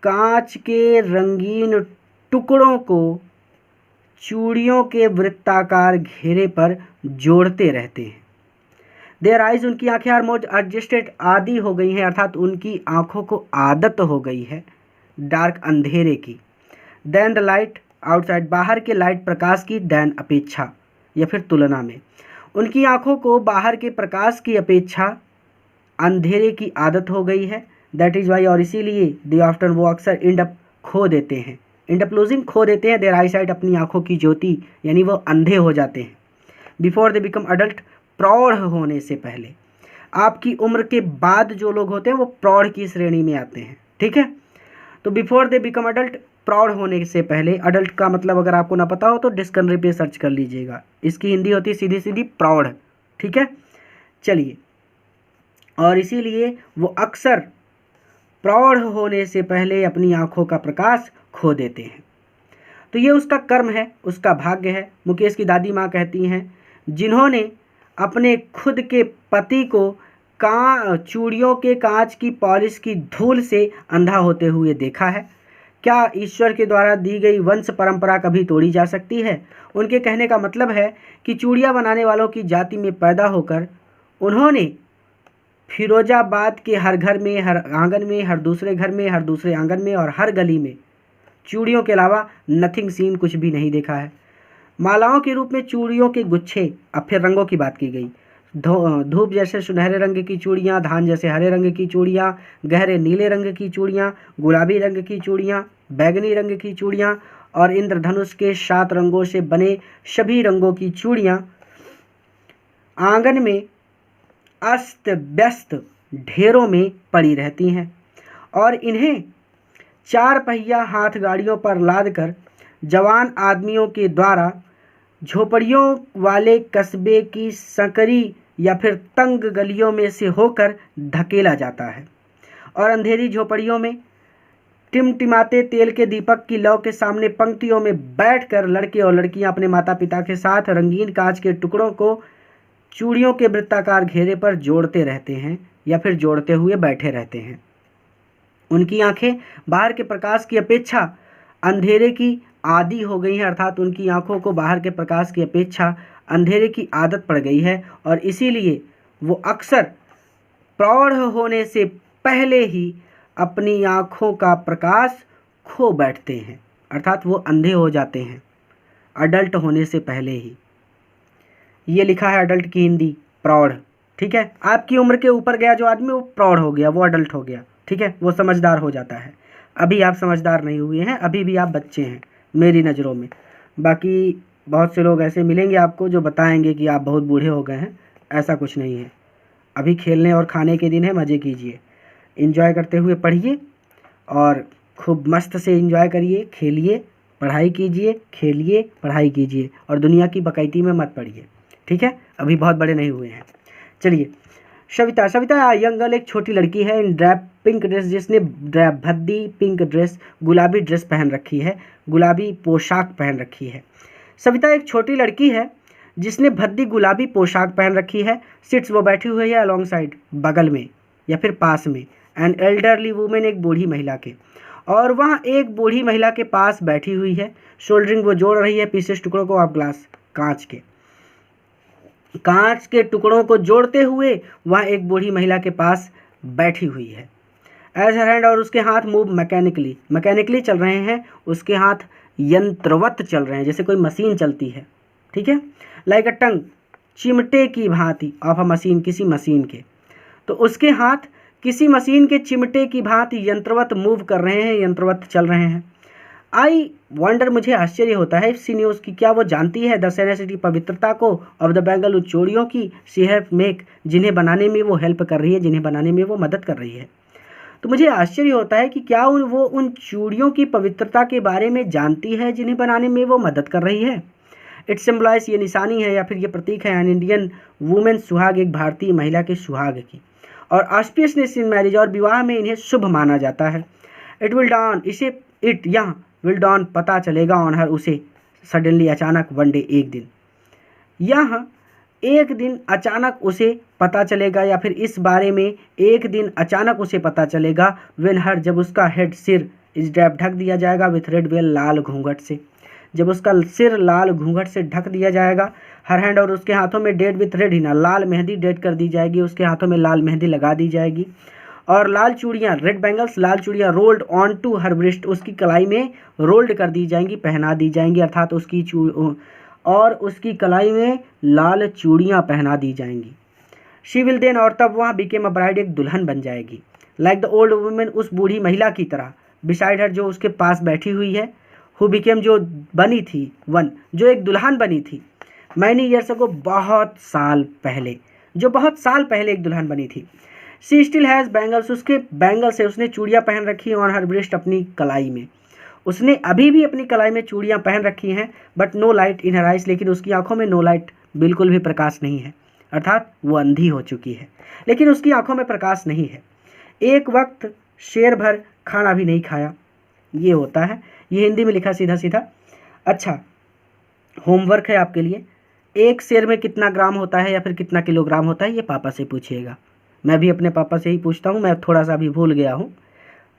कांच के रंगीन टुकड़ों को चूड़ियों के वृत्ताकार घेरे पर जोड़ते रहते हैं। देयर आइज, उनकी आंखें आर मोर एडजस्टेड, आदि हो गई हैं, अर्थात उनकी आंखों को आदत हो गई है डार्क अंधेरे की। देन द लाइट आउटसाइड, बाहर के लाइट प्रकाश की, देन अपेक्षा या फिर तुलना में, उनकी आंखों को बाहर के प्रकाश की अपेक्षा अंधेरे की आदत हो गई है। दैट इज़ वाई, और इसीलिए दे ऑफ्टन, वो अक्सर इंड अप खो देते हैं, इंड अप लूजिंग खो देते हैं, देयर आई साइट अपनी आंखों की ज्योति, यानी वो अंधे हो जाते हैं। बिफोर दे बिकम अडल्ट, प्रौढ़ होने से पहले, आपकी उम्र के बाद जो लोग होते हैं वो प्रौढ़ की श्रेणी में आते हैं, ठीक है। तो बिफोर दे बिकम अडल्ट, प्रौढ़ होने से पहले, अडल्ट का मतलब अगर आपको ना पता हो तो डिक्शनरी पे सर्च कर लीजिएगा, इसकी हिंदी होती है सीधी सीधी प्रौढ़, ठीक है। चलिए, और इसीलिए वो अक्सर प्रौढ़ होने से पहले अपनी आंखों का प्रकाश खो देते हैं। तो ये उसका कर्म है, उसका भाग्य है। मुकेश की दादी माँ कहती हैं, जिन्होंने अपने खुद के पति को चूड़ियों के कांच की पॉलिश की धूल से अंधा होते हुए देखा है, क्या ईश्वर के द्वारा दी गई वंश परंपरा कभी तोड़ी जा सकती है? उनके कहने का मतलब है कि चूड़ियाँ बनाने वालों की जाति में पैदा होकर उन्होंने फिरोजाबाद के हर घर में, हर आंगन में, हर दूसरे घर में, हर दूसरे आंगन में और हर गली में चूड़ियों के अलावा नथिंग सीन, कुछ भी नहीं देखा है। मालाओं के रूप में चूड़ियों के गुच्छे, अब फिर रंगों की बात की गई, धूप जैसे सुनहरे रंग की चूड़ियाँ, धान जैसे हरे रंग की चूड़ियाँ, गहरे नीले रंग की चूड़ियाँ, गुलाबी रंग की चूड़ियाँ, बैगनी रंग की चूड़ियाँ और इंद्रधनुष के 7 रंगों से बने सभी रंगों की चूड़ियाँ आंगन में अस्त व्यस्त ढेरों में पड़ी रहती हैं और इन्हें 4 पहिया हाथ गाड़ियों पर लादकर जवान आदमियों के द्वारा झोपड़ियों वाले कस्बे की संकरी या फिर तंग गलियों में से होकर धकेला जाता है और अंधेरी झोपड़ियों में टिमटिमाते तेल के दीपक की लौ के सामने पंक्तियों में बैठकर लड़के और लड़कियां अपने माता पिता के साथ रंगीन कांच के टुकड़ों को चूड़ियों के वृत्ताकार घेरे पर जोड़ते रहते हैं या फिर जोड़ते हुए बैठे रहते हैं। उनकी आंखें बाहर के प्रकाश की अपेक्षा अंधेरे की आदी हो गई हैं, अर्थात उनकी आंखों को बाहर के प्रकाश की अपेक्षा अंधेरे की आदत पड़ गई है और इसीलिए वो अक्सर प्रौढ़ होने से पहले ही अपनी आंखों का प्रकाश खो बैठते हैं, अर्थात वो अंधे हो जाते हैं अडल्ट होने से पहले ही। ये लिखा है अडल्ट की हिंदी प्रौढ़, ठीक है। आपकी उम्र के ऊपर गया जो आदमी वो प्रौढ़ हो गया, वो अडल्ट हो गया, ठीक है, वो समझदार हो जाता है। अभी आप समझदार नहीं हुए हैं, अभी भी आप बच्चे हैं मेरी नज़रों में। बाकी बहुत से लोग ऐसे मिलेंगे आपको जो बताएंगे कि आप बहुत बूढ़े हो गए हैं, ऐसा कुछ नहीं है। अभी खेलने और खाने के दिन है, मज़े कीजिए, एंजॉय करते हुए पढ़िए और खूब मस्त से एंजॉय करिए, खेलिए, पढ़ाई कीजिए, खेलिए, पढ़ाई कीजिए और दुनिया की बकैती में मत पड़िए, ठीक है। अभी बहुत बड़े नहीं हुए हैं। चलिए, सविता। सविता यंग गर्ल एक छोटी लड़की है इन ड्रैप पिंक ड्रेस, जिसने भद्दी पिंक ड्रेस, गुलाबी ड्रेस पहन रखी है, गुलाबी पोशाक पहन रखी है। सविता एक छोटी लड़की है जिसने भद्दी गुलाबी पोशाक पहन रखी है। सिट्स, वो बैठी हुई है अलॉन्ग साइड, बगल में या फिर पास में, एन एल्डरली वुमेन, एक बूढ़ी महिला के, और वहाँ एक बूढ़ी महिला के पास बैठी हुई है। शोल्डरिंग, वो जोड़ रही है पीसेस टुकड़ों को ऑफ ग्लास, कांच के टुकड़ों को जोड़ते हुए वहाँ एक बूढ़ी महिला के पास बैठी हुई है। एज हर हैंड, और उसके हाथ मूव मैकेनिकली चल रहे हैं, उसके हाथ यंत्रवत चल रहे हैं, जैसे कोई मशीन चलती है, ठीक है। लाइक अ टंग, चिमटे की भांति ऑफ अ मशीन, किसी मशीन के, तो उसके हाथ किसी मशीन के चिमटे की भांति यंत्रवत मूव कर रहे हैं, यंत्रवत चल रहे हैं। आई वंडर, मुझे आश्चर्य होता है, सी न्यूज़ की, क्या वो जानती है द सेनेसिटी, पवित्रता को, ऑफ द बैंगल, उन चूड़ियों की, सी हैव मेक, जिन्हें बनाने में वो हेल्प कर रही है, जिन्हें बनाने में वो मदद कर रही है। तो मुझे आश्चर्य होता है कि क्या वो उन चूड़ियों की पवित्रता के बारे में जानती है जिन्हें बनाने में वो मदद कर रही है। इट सिम्बलाइज, ये निशानी है या फिर ये प्रतीक है एन इंडियन वुमेन, सुहाग, एक भारतीय महिला के सुहाग की, और ऑस्पिशियसनेस इन मैरिज, और विवाह में इन्हें शुभ माना जाता है। इट विल डॉन, इसे इट यहाँ विल डॉन, पता चलेगा, ऑन हर, उसे, सडनली, अचानक, वन डे, एक दिन, यह एक दिन अचानक उसे पता चलेगा, या फिर इस बारे में एक दिन अचानक उसे पता चलेगा, व्हेन हर, जब उसका हेड, सिर, इस ड्रैप, ढक दिया जाएगा, विथ रेड वेल, लाल घूंघट से, जब उसका सिर लाल घूंघट से ढक दिया जाएगा। हर हैंड, और उसके हाथों में dead with red Hina, Lal mehndi dead कर दी जाएगी, उसके हाथों में लाल मेहंदी लगा दी जाएगी, और लाल चूड़ियाँ, रेड बैंगल्स, लाल चूड़ियाँ, rolled on to her breast, उसकी कलाई में रोल्ड कर दी जाएंगी, पहना दी जाएंगी, अर्थात उसकी कलाई में लाल चूड़ियाँ पहना दी जाएंगी। शी विल देन, और तब वहाँ, बिकेम अ ब्राइड, एक दुल्हन बन जाएगी, लाइक द ओल्ड वुमेन, उस बूढ़ी महिला की तरह, बिसाइड हर, जो उसके पास बैठी हुई है, हु बिकेम, जो बनी थी, वन, जो एक दुल्हन बनी थी, मैनी ईयर्स अगो, बहुत साल पहले, जो बहुत साल पहले एक दुल्हन बनी थी। सी स्टिल हैज़ बैंगल्स, उसके बैंगल से उसने चूड़ियाँ पहन रखी हैं, ऑन हर ब्रेस्ट, अपनी कलाई में, उसने अभी भी अपनी कलाई में चूड़ियाँ पहन रखी हैं, but no light in her eyes, लेकिन उसकी आंखों में नो लाइट, बिल्कुल भी प्रकाश नहीं है, अर्थात वो अंधी हो चुकी है, लेकिन उसकी आंखों में प्रकाश नहीं है। एक वक्त शेर भर खाना भी नहीं खाया, ये होता है, ये हिंदी में लिखा सीधा सीधा। अच्छा, होमवर्क है आपके लिए, एक शेर में कितना ग्राम होता है या फिर कितना किलोग्राम होता है, ये पापा से पूछिएगा। मैं भी अपने पापा से ही पूछता हूँ, मैं थोड़ा सा भी भूल गया हूँ,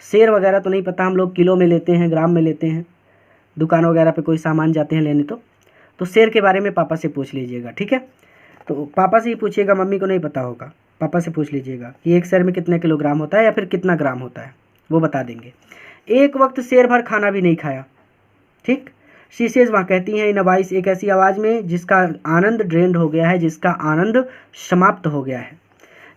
शेर वगैरह तो नहीं पता, हम लोग किलो में लेते हैं, ग्राम में लेते हैं, दुकान वगैरह पे कोई सामान जाते हैं लेने, तो शेर के बारे में पापा से पूछ लीजिएगा, ठीक है। तो पापा से ही पूछिएगा, मम्मी को नहीं पता होगा, पापा से पूछ लीजिएगा कि एक शेर में कितने किलोग्राम होता है या फिर कितना ग्राम होता है, वो बता देंगे। एक वक्त शेर भर खाना भी नहीं खाया, ठीक। शीशेज, वहाँ कहती हैं, इन वॉइस, एक ऐसी आवाज़ में जिसका आनंद ड्रेन्ड हो गया है, जिसका आनंद समाप्त हो गया है।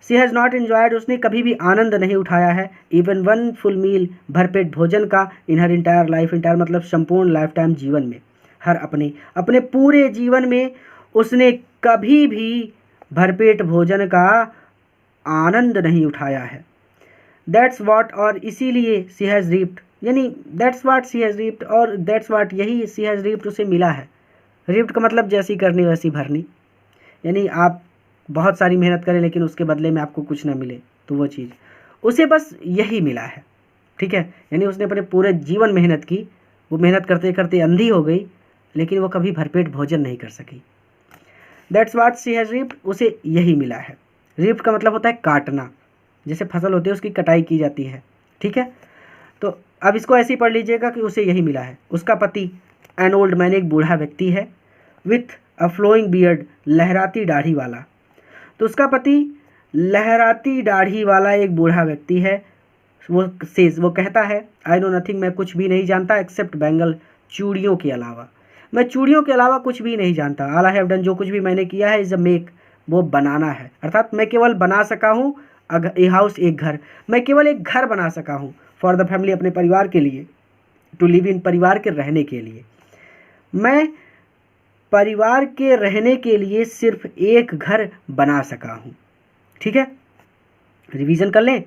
सी हैज़ नॉट एन्जॉयड, उसने कभी भी आनंद नहीं उठाया है, इवन वन फुल मील, भरपेट भोजन का, इन हर इंटायर लाइफ, इंटायर मतलब संपूर्ण लाइफ टाइम, जीवन में, हर अपने पूरे जीवन में उसने कभी भी भरपेट भोजन का आनंद नहीं उठाया है। दैट्स वाट, और इसीलिए सी हैज़ रीप्ड, यानी दैट्स वाट सी हैज़ रीप्ड, और दैट्स वाट, यही सी हैज़ रीप्ड, उसे मिला है। रीप्ड का मतलब जैसी करनी वैसी भरनी, यानी आप बहुत सारी मेहनत करें लेकिन उसके बदले में आपको कुछ ना मिले, तो वो चीज़ उसे बस यही मिला है, ठीक है। यानी उसने अपने पूरे जीवन मेहनत की, वो मेहनत करते करते अंधी हो गई, लेकिन वो कभी भरपेट भोजन नहीं कर सकी। दैट्स वाट शी हैज़ रीप्ड, उसे यही मिला है। रीप्ड का मतलब होता है काटना, जैसे फसल होती है उसकी कटाई की जाती है, ठीक है। तो अब इसको ऐसे ही पढ़ लीजिएगा कि उसे यही मिला है। उसका पति एन ओल्ड मैन, एक बूढ़ा व्यक्ति है, विथ अ फ्लोइंग बियर्ड, लहराती दाढ़ी वाला, तो उसका पति लहराती दाढ़ी वाला एक बूढ़ा व्यक्ति है। वो कहता है, आई नो नथिंग, मैं कुछ भी नहीं जानता, एक्सेप्ट बैंगल, चूड़ियों के अलावा, मैं चूड़ियों के अलावा कुछ भी नहीं जानता। ऑल आई हैव डन, जो कुछ भी मैंने किया है, इज़ अ मेक, वो बनाना है, अर्थात मैं केवल बना सका हूँ ए हाउस, एक घर, मैं केवल एक घर बना सका हूँ, फॉर द फैमिली, अपने परिवार के लिए, टू लिव इन, परिवार के रहने के लिए, मैं परिवार के रहने के लिए सिर्फ एक घर बना सका हूँ, ठीक है। रिवीजन कर लें।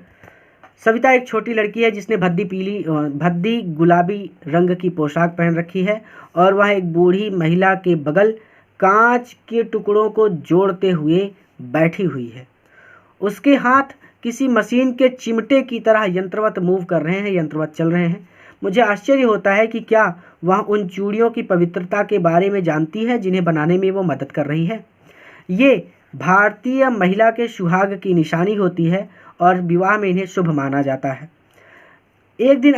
सविता एक छोटी लड़की है जिसने भद्दी गुलाबी रंग की पोशाक पहन रखी है, और वह एक बूढ़ी महिला के बगल कांच के टुकड़ों को जोड़ते हुए बैठी हुई है। उसके हाथ किसी मशीन के चिमटे की तरह यंत्रवत मूव कर रहे हैं, यंत्रवत चल रहे हैं। मुझे आश्चर्य होता है कि क्या वह उन चूड़ियों की पवित्रता के बारे में जानती है जिन्हें बनाने में वो मदद कर रही है। ये भारतीय महिला के सुहाग की निशानी होती है और विवाह में इन्हें शुभ माना जाता है। एक दिन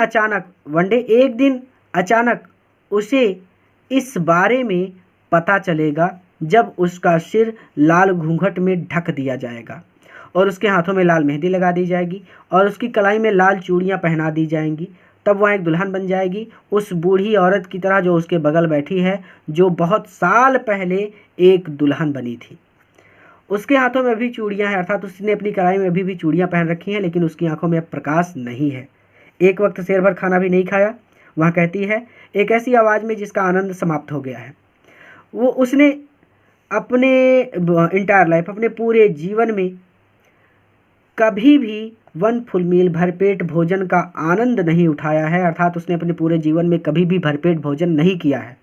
अचानक उसे इस बारे में पता चलेगा जब उसका सिर लाल घूंघट में ढक दिया जाएगा, और उसके हाथों में लाल मेहंदी लगा दी जाएगी और उसकी कलाई में लाल चूड़ियाँ पहना दी जाएंगी, तब वह एक दुल्हन बन जाएगी उस बूढ़ी औरत की तरह जो उसके बगल बैठी है, जो बहुत साल पहले एक दुल्हन बनी थी। उसके हाथों में अभी चूड़ियाँ हैं, अर्थात उसने अपनी कलाई में अभी भी चूड़ियाँ पहन रखी हैं, लेकिन उसकी आंखों में अब प्रकाश नहीं है। एक वक्त शेर भर खाना भी नहीं खाया। वह कहती है एक ऐसी आवाज़ में जिसका आनंद समाप्त हो गया है। वो उसने अपने इंटायर लाइफ, अपने पूरे जीवन में कभी भी वन फुल मील भरपेट भोजन का आनंद नहीं उठाया है, अर्थात उसने अपने पूरे जीवन में कभी भी भरपेट भोजन नहीं किया है।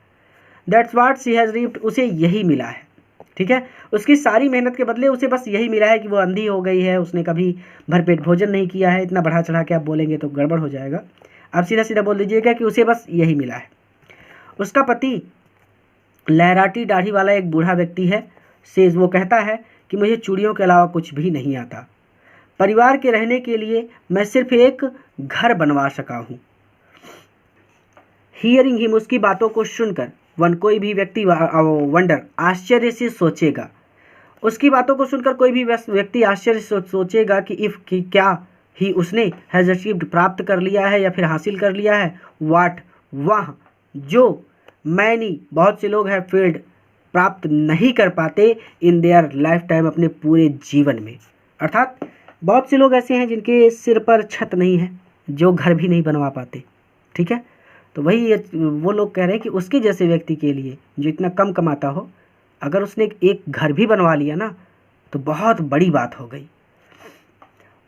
दैट्स वाट शी हैज़ रीप्ड, उसे यही मिला है। ठीक है, उसकी सारी मेहनत के बदले उसे बस यही मिला है कि वो अंधी हो गई है, उसने कभी भरपेट भोजन नहीं किया है। इतना बढ़ा चढ़ा के आप बोलेंगे तो गड़बड़ हो जाएगा। आप सीधा सीधा बोल दीजिएगा कि उसे बस यही मिला है। उसका पति लहराती दाढ़ी वाला एक बूढ़ा व्यक्ति है। सेज, वो कहता है कि मुझे चूड़ियों के अलावा कुछ भी नहीं आता। परिवार के रहने के लिए मैं सिर्फ एक घर बनवा सका हूँ। हियरिंग हिम, उसकी बातों को सुनकर वन, कोई भी व्यक्ति वंडर, आश्चर्य से सोचेगा। उसकी बातों को सुनकर कोई भी व्यक्ति आश्चर्य से सोचेगा कि इफ कि क्या ही उसने हैज़ अचीव्ड, प्राप्त कर लिया है या फिर हासिल कर लिया है, वाट, वह जो मैनी, बहुत से लोग हैं, फेल्ड, प्राप्त नहीं कर पाते इन देयर लाइफ टाइम, अपने पूरे जीवन में। अर्थात बहुत से लोग ऐसे हैं जिनके सिर पर छत नहीं है, जो घर भी नहीं बनवा पाते। ठीक है, तो वही वो लोग कह रहे हैं कि उसके जैसे व्यक्ति के लिए जो इतना कम कमाता हो, अगर उसने एक घर भी बनवा लिया ना तो बहुत बड़ी बात हो गई।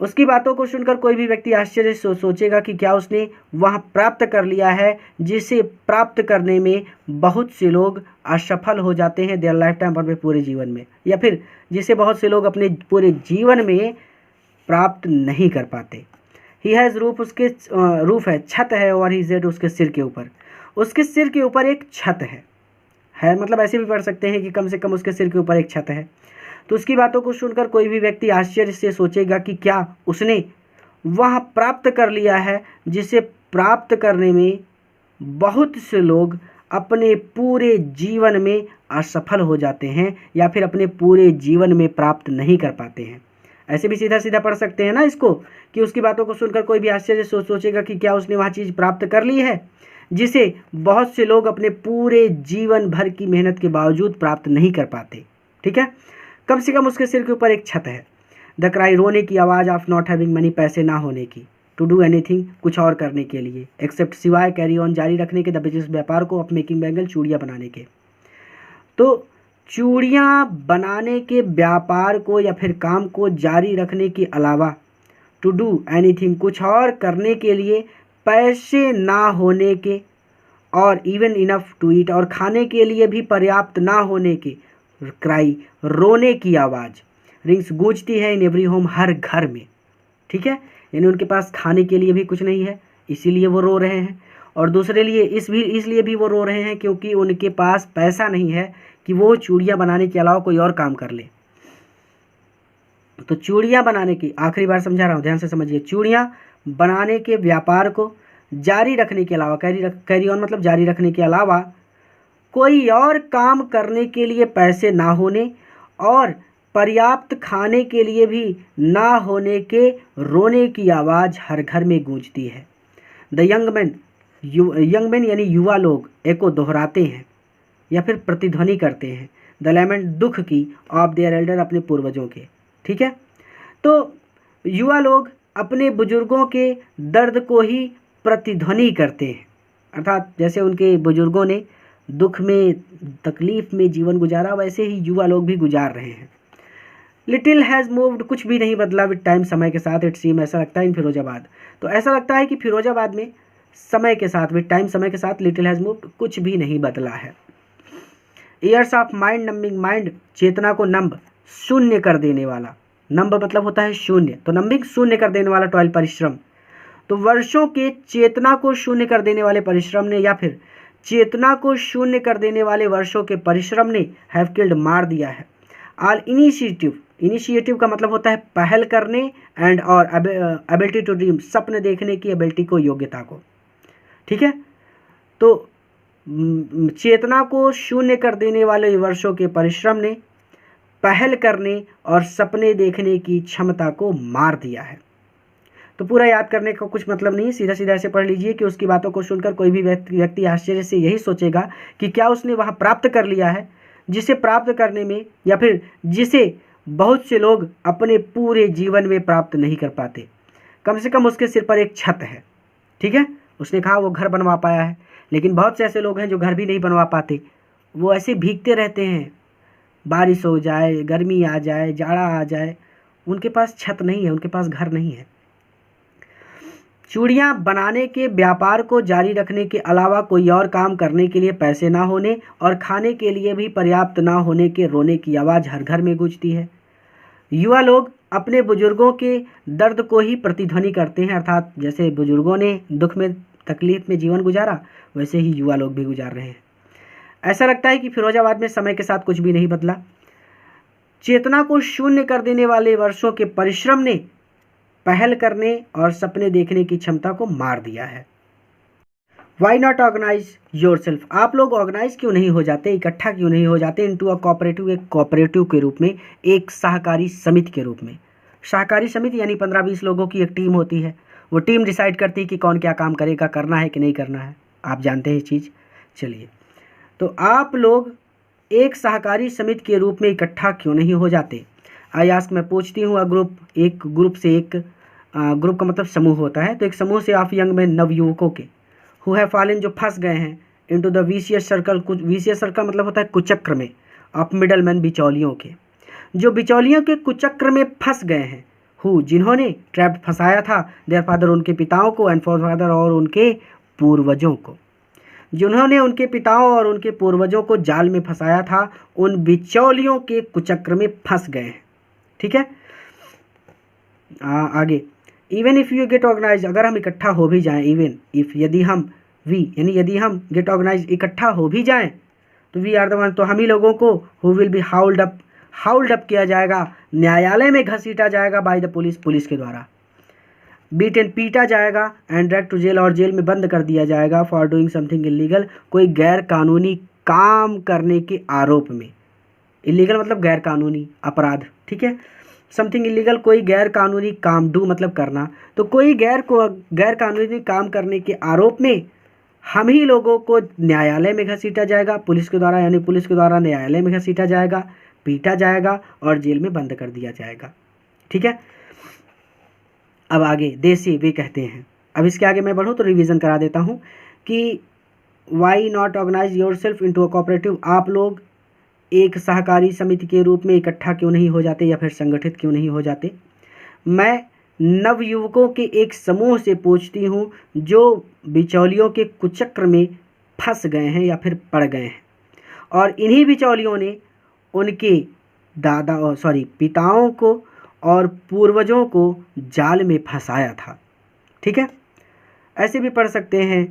उसकी बातों को सुनकर कोई भी व्यक्ति आश्चर्य से सोचेगा कि क्या उसने वह प्राप्त कर लिया है जिसे प्राप्त करने में बहुत से लोग असफल हो जाते हैं देयर लाइफ टाइम, अपने पूरे जीवन में, या फिर जिसे बहुत से लोग अपने पूरे जीवन में प्राप्त नहीं कर पाते। ही हैज़ रूफ, उसके रूफ है, छत है, और ही जेड, उसके सिर के ऊपर, उसके सिर के ऊपर एक छत है, मतलब ऐसे भी पढ़ सकते हैं कि कम से कम उसके सिर के ऊपर एक छत है। तो उसकी बातों को सुनकर कोई भी व्यक्ति आश्चर्य से सोचेगा कि क्या उसने वह प्राप्त कर लिया है जिसे प्राप्त करने में बहुत से लोग अपने पूरे जीवन में असफल हो जाते हैं या फिर अपने पूरे जीवन में प्राप्त नहीं कर पाते हैं। ऐसे भी सीधा सीधा पढ़ सकते हैं ना इसको, कि उसकी बातों को सुनकर कोई भी आश्चर्य से सोचेगा कि क्या उसने वह चीज़ प्राप्त कर ली है जिसे बहुत से लोग अपने पूरे जीवन भर की मेहनत के बावजूद प्राप्त नहीं कर पाते। ठीक है, कम से कम उसके सिर के ऊपर एक छत है। द क्राई, रोने की आवाज़ ऑफ नॉट हैविंग मनी, पैसे ना होने की, टू डू एनीथिंग, कुछ और करने के लिए, एक्सेप्ट, सिवाय, कैरी ऑन, जारी रखने के, द बिजनेस, व्यापार को, ऑफ मेकिंग बैंगल, चूड़ियाँ बनाने के। तो चूड़ियाँ बनाने के व्यापार को या फिर काम को जारी रखने के अलावा, टू डू एनीथिंग, कुछ और करने के लिए, पैसे ना होने के, और इवन इनफ टू ईट, और खाने के लिए भी पर्याप्त ना होने के, क्राई, रोने की आवाज़, रिंग्स, गूंजती है इन एवरी होम, हर घर में। ठीक है, यानी उनके पास खाने के लिए भी कुछ नहीं है, इसीलिए वो रो रहे हैं, और दूसरे लिए इसलिए भी वो रो रहे हैं क्योंकि उनके पास पैसा नहीं है कि वो चूड़ियाँ बनाने के अलावा कोई और काम कर ले। तो चूड़ियाँ बनाने की, आखिरी बार समझा रहा हूँ, ध्यान से समझिए, चूड़ियाँ बनाने के व्यापार को जारी रखने के अलावा, कैरी ऑन मतलब जारी रखने के अलावा, कोई और काम करने के लिए पैसे ना होने और पर्याप्त खाने के लिए भी ना होने के रोने की आवाज़ हर घर में गूंजती है। द यंग मैन यानी युवा लोग एको दोहराते हैं या फिर प्रतिध्वनि करते हैं, द लैमेंट, दुख की, ऑफ देयर एल्डर, अपने पूर्वजों के। ठीक है, तो युवा लोग अपने बुजुर्गों के दर्द को ही प्रतिध्वनि करते हैं, अर्थात जैसे उनके बुजुर्गों ने दुख में, तकलीफ में जीवन गुजारा, वैसे ही युवा लोग भी गुजार रहे हैं। लिटिल हैज़ मूव्ड, कुछ भी नहीं बदला विद टाइम, समय के साथ, इट सीम, ऐसा लगता है इन फिरोजाबाद। तो ऐसा लगता है कि फिरोजाबाद में समय के साथ, विद टाइम, समय के साथ, लिटिल हैज़ मूव्ड, कुछ भी नहीं बदला है। Years of mind numbing, mind, चेतना को नंब, शून्य कर देने वाला, नंब मतलब होता है शून्य, तो नंबिंग, शून्य कर देने वाला, टॉयल, परिश्रम। तो वर्षों के चेतना को शून्य कर देने वाले परिश्रम ने, या फिर चेतना को शून्य कर देने वाले वर्षों के परिश्रम ने, हैव किल्ड, मार दिया है। ऑल इनिशिएटिव का मतलब होता है पहल करने, एंड और एबिलिटी टू ड्रीम, सपने देखने की एबिलिटी को, योग्यता को। ठीक है, तो चेतना को शून्य कर देने वाले वर्षों के परिश्रम ने पहल करने और सपने देखने की क्षमता को मार दिया है। तो पूरा याद करने का कुछ मतलब नहीं है, सीधा सीधा ऐसे पढ़ लीजिए कि उसकी बातों को सुनकर कोई भी व्यक्ति आश्चर्य से यही सोचेगा कि क्या उसने वहाँ प्राप्त कर लिया है जिसे प्राप्त करने में, या फिर जिसे बहुत से लोग अपने पूरे जीवन में प्राप्त नहीं कर पाते। कम से कम उसके सिर पर एक छत है, ठीक है। उसने कहा वो घर बनवा पाया है, लेकिन बहुत से ऐसे लोग हैं जो घर भी नहीं बनवा पाते। वो ऐसे भीगते रहते हैं, बारिश हो जाए, गर्मी आ जाए, जाड़ा आ जाए, उनके पास छत नहीं है, उनके पास घर नहीं है। चूड़ियाँ बनाने के व्यापार को जारी रखने के अलावा कोई और काम करने के लिए पैसे ना होने और खाने के लिए भी पर्याप्त ना होने के रोने की आवाज़ हर घर में गूंजती है। युवा लोग अपने बुजुर्गों के दर्द को ही प्रतिध्वनि करते हैं, अर्थात जैसे बुजुर्गों ने दुख में तकलीफ में जीवन गुजारा, वैसे ही युवा लोग भी गुजार रहे हैं। ऐसा लगता है कि फिरोजाबाद में समय के साथ कुछ भी नहीं बदला। चेतना को शून्य कर देने वाले वर्षों के परिश्रम ने पहल करने और सपने देखने की क्षमता को मार दिया है। Why not organize yourself? आप लोग ऑर्गेनाइज क्यों नहीं हो जाते, इकट्ठा क्यों नहीं हो जाते इनटू अ कोऑपरेटिव, एक कोऑपरेटिव के रूप में, एक सहकारी समिति के रूप में। सहकारी समिति यानी 15-20 लोगों की एक टीम होती है। वो टीम डिसाइड करती है कि कौन क्या काम करेगा, करना है कि नहीं करना है। आप जानते हैं ये चीज़। चलिए, तो आप लोग एक सहकारी समिति के रूप में इकट्ठा क्यों नहीं हो जाते? आई आस्क, मैं पूछती हूँ। एक ग्रुप से एक ग्रुप का मतलब समूह होता है, तो एक समूह से ऑफ यंग में नवयुवकों के हु हैव फॉलन, जो फंस गए हैं, इनटू द विशियस सर्कल। कुछ विशियस सर्कल मतलब होता है कुचक्र में, ऑफ मिडल मैन, बिचौलियों के, जो बिचौलियों के कुचक्र में फंस गए हैं। हु, जिन्होंने ट्रैप्ड, फंसाया था, देयर फादर, उनके पिताओं को, एंड फॉर फादर, और उनके पूर्वजों को। जिन्होंने उनके पिताओं और उनके पूर्वजों को जाल में फंसाया था, उन बिचौलियों के कुचक्र में फंस गए हैं। ठीक है, आगे। Even if you get organize, अगर हम इकट्ठा हो भी जाएं, इवन इफ, यदि हम, वी यानी यदि हम गेट ऑर्गेनाइज, इकट्ठा हो भी जाएं, तो वी आर द वन, तो हम ही लोगों को हु विल बी हाउल्ड अप किया जाएगा, न्यायालय में घसीटा जाएगा, बाय द पुलिस, पुलिस के द्वारा बीटन, पीटा जाएगा, एंड डायरेक्ट टू जेल, और जेल में बंद कर दिया जाएगा, फॉर डूइंग समथिंग इलीगल, कोई गैर कानूनी काम करने के आरोप में। इलीगल मतलब गैर कानूनी, अपराध, ठीक है। समथिंग इलीगल, कोई गैर कानूनी काम, डू मतलब करना, तो कोई गैर कानूनी काम करने के आरोप में हम ही लोगों को न्यायालय में घसीटा जाएगा, पुलिस के द्वारा, यानी पुलिस के द्वारा न्यायालय में घसीटा जाएगा, पीटा जाएगा और जेल में बंद कर दिया जाएगा। ठीक है, अब आगे देसी वे कहते हैं। अब इसके आगे मैं बढ़ूँ तो रिवीजन करा देता हूँ कि why not organize yourself into a cooperative, आप लोग एक सहकारी समिति के रूप में इकट्ठा क्यों नहीं हो जाते या फिर संगठित क्यों नहीं हो जाते? मैं नवयुवकों के एक समूह से पूछती हूँ जो बिचौलियों के कुचक्र में फंस गए हैं या फिर पड़ गए हैं, और इन्हीं बिचौलियों ने उनके पिताओं को और पूर्वजों को जाल में फंसाया था। ठीक है, ऐसे भी पढ़ सकते हैं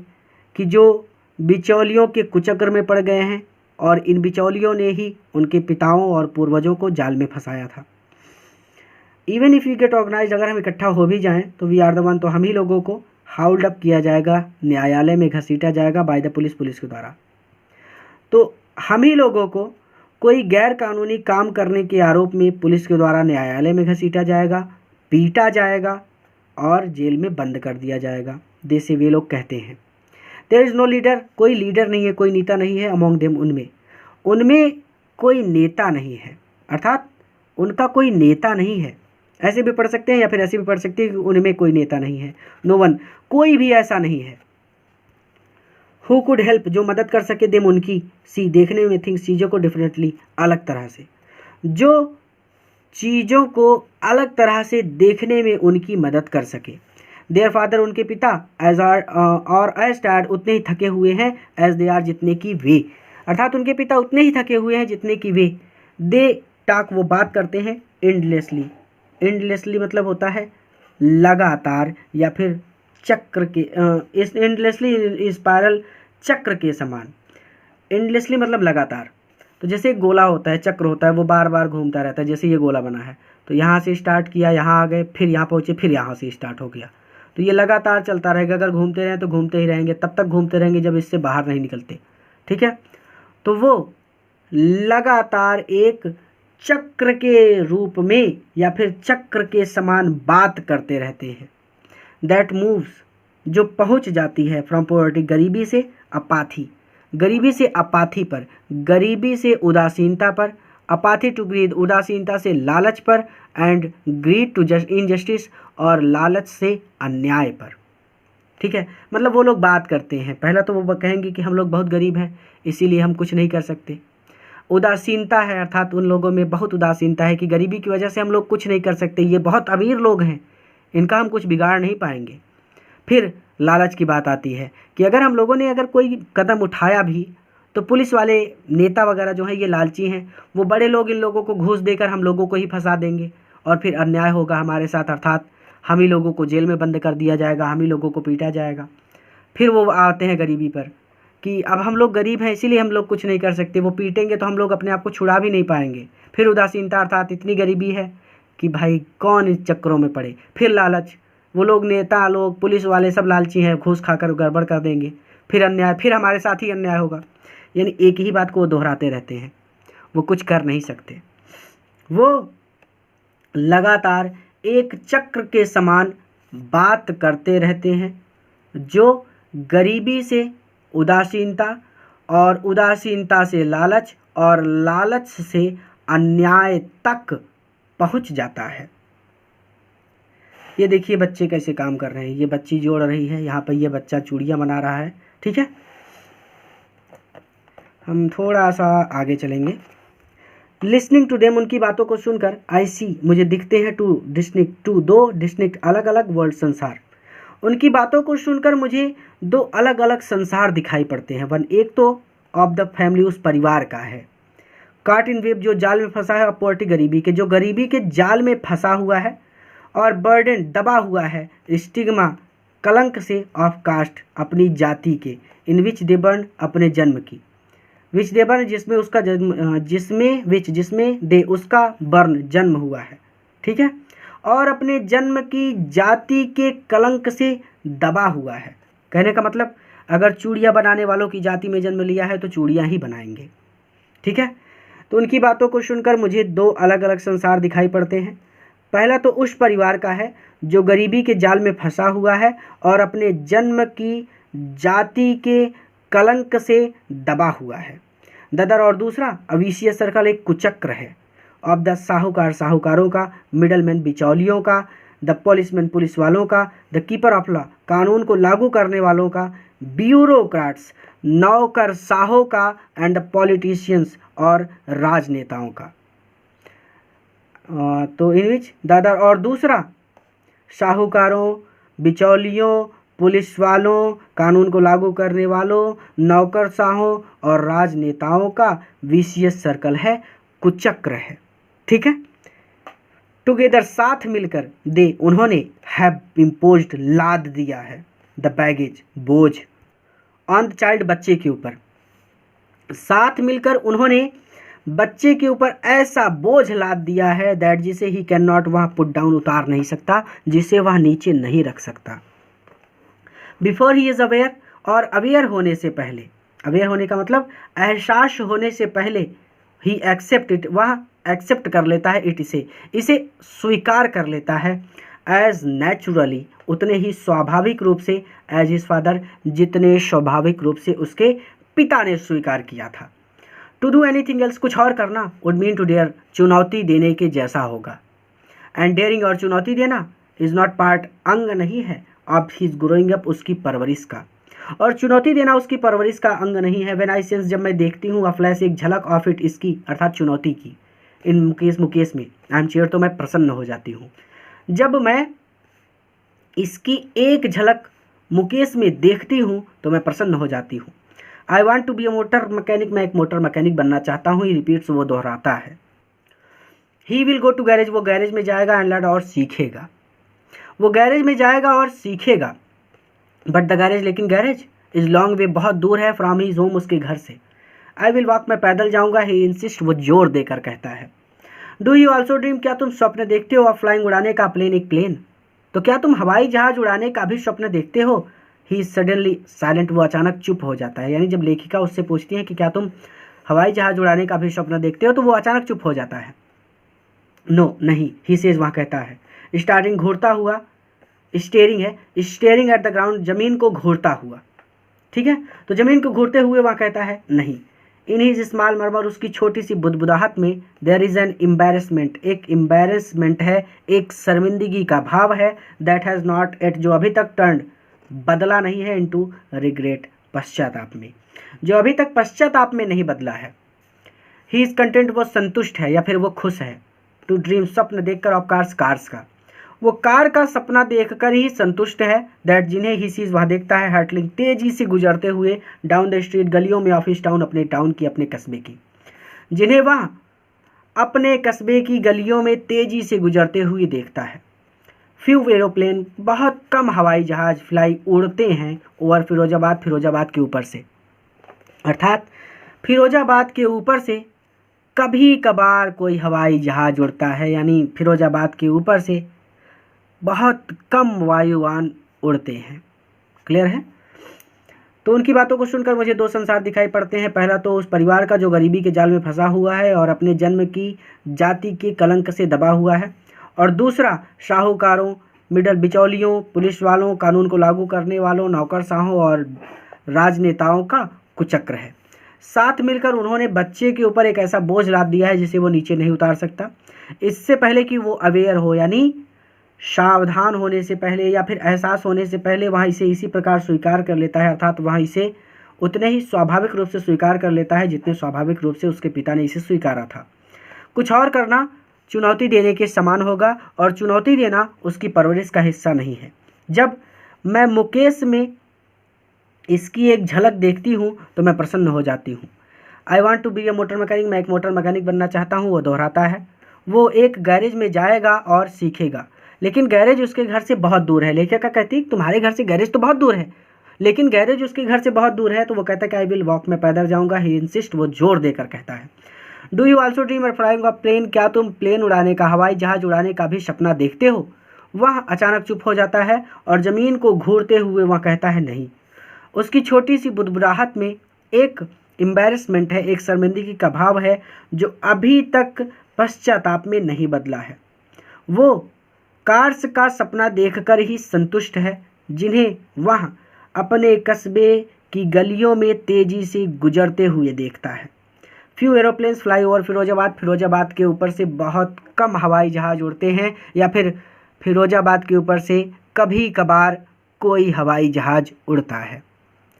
कि जो बिचौलियों के कुचक्र में पड़ गए हैं और इन बिचौलियों ने ही उनके पिताओं और पूर्वजों को जाल में फंसाया था। Even if you get organize, अगर हम इकट्ठा हो भी जाएं, तो वी आर द वन, तो हम ही लोगों को हाउल्ड अप किया जाएगा, न्यायालय में घसीटा जाएगा, बाय द पुलिस, पुलिस के द्वारा। तो हम ही लोगों को कोई गैर कानूनी काम करने के आरोप में पुलिस के द्वारा न्यायालय में घसीटा जाएगा, पीटा जाएगा और जेल में बंद कर दिया जाएगा, जैसे वे लोग कहते हैं। देयर इज़ नो लीडर, कोई लीडर नहीं है, कोई नेता नहीं है, अमॉन्ग देम, उनमें कोई नेता नहीं है, अर्थात उनका कोई नेता नहीं है। ऐसे भी पढ़ सकते हैं या फिर ऐसे भी पढ़ सकते हैं कि उनमें कोई नेता नहीं है। नो वन, कोई भी ऐसा नहीं है। हु कुड हेल्प, जो मदद कर सके, देम, उनकी, सी, देखने में, थिंग्स, चीज़ों को, डिफरेंटली, अलग तरह से, जो चीज़ों को अलग तरह से देखने में उनकी मदद कर सके। देयर फादर, उनके पिता, एज आर और एज टायर्ड, उतने ही थके हुए हैं, एज दे आर, जितने की वे, अर्थात उनके पिता उतने ही थके हुए हैं जितने की वे। दे टॉक, वो बात करते हैं, एंडलेसली, एंडलेसली मतलब होता है लगातार या फिर चक्र के, इस एंडलेसली स्पायरल, चक्र के समान। एंडलेसली मतलब लगातार, तो जैसे एक गोला होता है, चक्र होता है, वो बार बार घूमता रहता है। जैसे ये गोला बना है, तो यहाँ से स्टार्ट किया, यहाँ आ गए, फिर यहाँ पहुँचे, फिर यहाँ से स्टार्ट हो गया, तो ये लगातार चलता रहेगा। अगर घूमते रहें तो घूमते ही रहेंगे, तब तक घूमते रहेंगे जब इससे बाहर नहीं निकलते। ठीक है, तो वो लगातार एक चक्र के रूप में या फिर चक्र के समान बात करते रहते हैं। दैट मूव्स, जो पहुंच जाती है, फ्रॉम पॉवर्टी, गरीबी से अपाथी, गरीबी से अपाथी पर, गरीबी से उदासीनता पर, अपाथी टू ग्रीड, उदासीनता से लालच पर, एंड ग्रीड टू इनजस्टिस, और लालच से अन्याय पर। ठीक है, मतलब वो लोग बात करते हैं, पहला तो वो कहेंगे कि हम लोग बहुत गरीब हैं इसीलिए हम कुछ नहीं कर सकते। उदासीनता है, अर्थात उन लोगों में बहुत उदासीनता है कि गरीबी की वजह से हम लोग कुछ नहीं कर सकते, ये बहुत अमीर लोग हैं, इनका हम कुछ बिगाड़ नहीं पाएंगे। फिर लालच की बात आती है कि अगर हम लोगों ने अगर कोई कदम उठाया भी तो पुलिस वाले नेता वगैरह जो हैं ये लालची हैं, वो बड़े लोग इन लोगों को घूस देकर हम लोगों को ही फंसा देंगे और फिर अन्याय होगा हमारे साथ, अर्थात हम ही लोगों को जेल में बंद कर दिया जाएगा, हम ही लोगों को पीटा जाएगा। फिर वो आते हैं गरीबी पर कि अब हम लोग गरीब हैं इसीलिए हम लोग कुछ नहीं कर सकते, वो पीटेंगे तो हम लोग अपने आप को छुड़ा भी नहीं पाएंगे। फिर उदासीनता, अर्थात इतनी गरीबी है कि भाई कौन इन चक्करों में पड़े। फिर लालच, वो लोग नेता लोग पुलिस वाले सब लालची हैं, घूस खाकर गड़बड़ कर देंगे। फिर अन्याय, फिर हमारे साथ ही अन्याय होगा। यानी एक ही बात को वो दोहराते रहते हैं, वो कुछ कर नहीं सकते। वो लगातार एक चक्र के समान बात करते रहते हैं जो गरीबी से उदासीनता और उदासीनता से लालच और लालच से अन्याय तक पहुंच जाता है। ये देखिए बच्चे कैसे काम कर रहे हैं, ये बच्ची जोड़ रही है, यहाँ पर ये बच्चा चूड़ियाँ बना रहा है। ठीक है, हम थोड़ा सा आगे चलेंगे। लिसनिंग टू देम, उनकी बातों को सुनकर, आई सी, मुझे दिखते हैं, टू दो डिस्टिंक्ट, अलग अलग वर्ल्ड, संसार। उनकी बातों को सुनकर मुझे दो अलग अलग संसार दिखाई पड़ते हैं। वन, एक तो ऑफ द फैमिली, उस परिवार का है। काट इन वेब, जो जाल में फंसा है, और पॉवर्टी, गरीबी के, जो गरीबी के जाल में फंसा हुआ है, और बर्डन, दबा हुआ है, स्टिग्मा, कलंक से, ऑफ कास्ट, अपनी जाति के, इन विच दे बर्न, अपने जन्म की, विच दे बर्न, जिसमें उसका जन्म, जिसमें दे, उसका बर्न, जन्म हुआ है। ठीक है, और अपने जन्म की जाति के कलंक से दबा हुआ है। कहने का मतलब अगर चूड़ियाँ बनाने वालों की जाति में जन्म लिया है तो चूड़ियाँ ही बनाएंगे। ठीक है, तो उनकी बातों को सुनकर मुझे दो अलग अलग संसार दिखाई पड़ते हैं। पहला तो उस परिवार का है जो गरीबी के जाल में फंसा हुआ है और अपने जन्म की जाति के कलंक से दबा हुआ है। ददर, और दूसरा अविशीय सर्कल, एक कुचक्र है। ऑफ द, साहूकार, साहूकारों का, मिडलमैन, बिचौलियों का, द पॉलिसमैन, पुलिस वालों का, द कीपर ऑफ लॉ, कानून को लागू करने वालों का, ब्यूरोक्राट्स, नौकरशाहों का, एंड द पॉलिटिशियंस, और राजनेताओं का। तो इन विच दादर, और दूसरा साहूकारों, बिचौलियों, पुलिस वालों, कानून को लागू करने वालों, नौकरशाहों और राजनेताओं का विशियस सर्कल है, कुचक्र है। ठीक है, टुगेदर, साथ मिलकर, दे, उन्होंने, हैव इम्पोज्ड, लाद दिया है, द बैगेज, बोझ, ऑन द चाइल्ड, बच्चे के ऊपर। साथ मिलकर उन्होंने बच्चे के ऊपर ऐसा बोझ लाद दिया है दैट, जिसे ही कैन नॉट, वह पुट डाउन, उतार नहीं सकता, जिसे वह नीचे नहीं रख सकता। बिफोर ही इज अवेयर, और अवेयर होने से पहले, अवेयर होने का मतलब एहसास होने से पहले, ही एक्सेप्ट इट, वह एक्सेप्ट कर लेता है, इट, इसे स्वीकार कर लेता है, एज नेचुरली, उतने ही स्वाभाविक रूप से, एज हिज फादर, जितने स्वाभाविक रूप से उसके पिता ने स्वीकार किया था। टू डू एनीथिंग एल्स, कुछ और करना, वुड मीन टू डेयर, चुनौती देने के जैसा होगा। एंड डेयरिंग, और चुनौती देना, इज नॉट पार्ट, अंग नहीं है, ऑफ हिज ग्रोइंग अप, उसकी परवरिश का, और चुनौती देना उसकी परवरिश का अंग नहीं है। व्हेन आई सेंस, जब मैं देखती हूँ, अ फ्लैश, एक झलक, ऑफ इट, इसकी, अर्थात चुनौती की, इन मुकेश में, आई एम चीयर, तो मैं प्रसन्न हो जाती हूँ। जब मैं इसकी एक झलक मुकेश में देखती हूँ तो मैं प्रसन्न हो जाती हूँ। I want to be a motor mechanic, मैं एक मोटर मैकेनिक बनना चाहता हूँ। ही रिपीट्स, वो दोहराता है। He will go to garage, वो गैरेज में जाएगा, एंड लर्न, और सीखेगा, वो गैरेज में जाएगा और सीखेगा। बट द गैरेज, लेकिन गैरेज, इज लॉन्ग वे, बहुत दूर है, फ्रॉम हिज होम, उसके घर से। आई विल वॉक, मैं पैदल जाऊँगा। ही इंसिस्ट, वो जोर देकर कहता है। डू यू ऑल्सो ड्रीम, क्या तुम स्वप्न देखते हो, ऑफ फ्लाइंग, उड़ाने का, प्लेन, एक प्लेन, तो क्या तुम हवाई जहाज उड़ाने का भी स्वप्न देखते हो। ही सडनली साइलेंट, वो अचानक चुप हो जाता है। यानी जब लेखिका उससे पूछती है कि क्या तुम हवाई जहाज उड़ाने का भी स्वप्न देखते हो, तो वो अचानक चुप हो जाता है। नो नहीं, ही सेज वहाँ कहता है। स्टार्टिंग घूरता हुआ, स्टेयरिंग है, स्टेयरिंग एट द ग्राउंड, ज़मीन को घूरता हुआ, ठीक है। तो ज़मीन को घूरते हुए वहाँ कहता है नहीं। इन हिज स्मॉल मर्मर, उसकी छोटी सी बुदबुदाहट में देयर इज़ एन एम्बेरसमेंट, एक एम्बेरसमेंट है, एक शर्मिंदगी का भाव है, दैट हैज़ नॉट एट, जो अभी तक टर्न बदला नहीं है, इनटू रिग्रेट, पश्चाताप में, जो अभी तक पश्चाताप में नहीं बदला है। ही इज़ कंटेंट, वो संतुष्ट है या फिर वो खुश है। टू ड्रीम, स्वप्न देखकर, ऑफ कार्स, कार्स का, वो कार का सपना देखकर ही संतुष्ट है। दैट, जिन्हें ही सीज, वह देखता है, हर्टलिंग, तेजी से गुजरते हुए, डाउन द स्ट्रीट, गलियों में, ऑफ हिज टाउन, अपने टाउन की, अपने कस्बे की, जिन्हें वह अपने कस्बे की गलियों में तेजी से गुजरते हुए देखता है। फ्यू एरोप्लेन, बहुत कम हवाई जहाज, फ्लाई, उड़ते हैं, ओवर फिरोजाबाद, फिरोजाबाद के ऊपर से, अर्थात फिरोजाबाद के ऊपर से कभी कभार कोई हवाई जहाज उड़ता है, यानी फिरोजाबाद के ऊपर से बहुत कम वायुयान उड़ते हैं। क्लियर है? तो उनकी बातों को सुनकर मुझे दो संसार दिखाई पड़ते हैं। पहला तो उस परिवार का जो गरीबी के जाल में फंसा हुआ है और अपने जन्म की जाति के कलंक से दबा हुआ है, और दूसरा शाहूकारों, मिडल बिचौलियों, पुलिस वालों, कानून को लागू करने वालों, नौकरशाहों और राजनेताओं का कुचक्र है। साथ मिलकर उन्होंने बच्चे के ऊपर एक ऐसा बोझ लाद दिया है जिसे वो नीचे नहीं उतार सकता। इससे पहले कि वो अवेयर हो, यानी सावधान होने से पहले या फिर एहसास होने से पहले, वहाँ इसे इसी प्रकार स्वीकार कर लेता है, अर्थात वहाँ इसे उतने ही स्वाभाविक रूप से स्वीकार कर लेता है जितने स्वाभाविक रूप से उसके पिता ने इसे स्वीकारा था। कुछ और करना चुनौती देने के समान होगा, और चुनौती देना उसकी परवरिश का हिस्सा नहीं है। जब मैं मुकेश में इसकी एक झलक देखती हूँ तो मैं प्रसन्न हो जाती हूँ। I want to be a motor mechanic, मैं एक मोटर मैकेनिक बनना चाहता हूँ। वो दोहराता है, वो एक गैरेज में जाएगा और सीखेगा, लेकिन गैरेज उसके घर से बहुत दूर है। लेखिका कहती है तुम्हारे घर से गैरेज तो बहुत दूर है, लेकिन गैरेज उसके घर से बहुत दूर है। तो वो कहता है कि आई विल वॉक, मैं पैदल जाऊँगा। ही इंसिस्ट, वो जोर देकर कहता है। Do you also dream of flying a plane, क्या तुम प्लेन उड़ाने का, हवाई जहाज उड़ाने का भी सपना देखते हो? वह अचानक चुप हो जाता है और ज़मीन को घूरते हुए वह कहता है नहीं। उसकी छोटी सी बुदबुदाहट में एक एम्बैरेसमेंट है, एक शर्मिंदगी का भाव है, जो अभी तक पश्चाताप में नहीं बदला है। वो कार्स का सपना देखकर ही संतुष्ट है, जिन्हें वह अपने कस्बे की गलियों में तेजी से गुजरते हुए देखता है। Few aeroplanes fly over Firozabad, Firozabad के ऊपर से बहुत कम हवाई जहाज उड़ते हैं, या फिर फिरोजाबाद के ऊपर से कभी कभार कोई हवाई जहाज उड़ता है।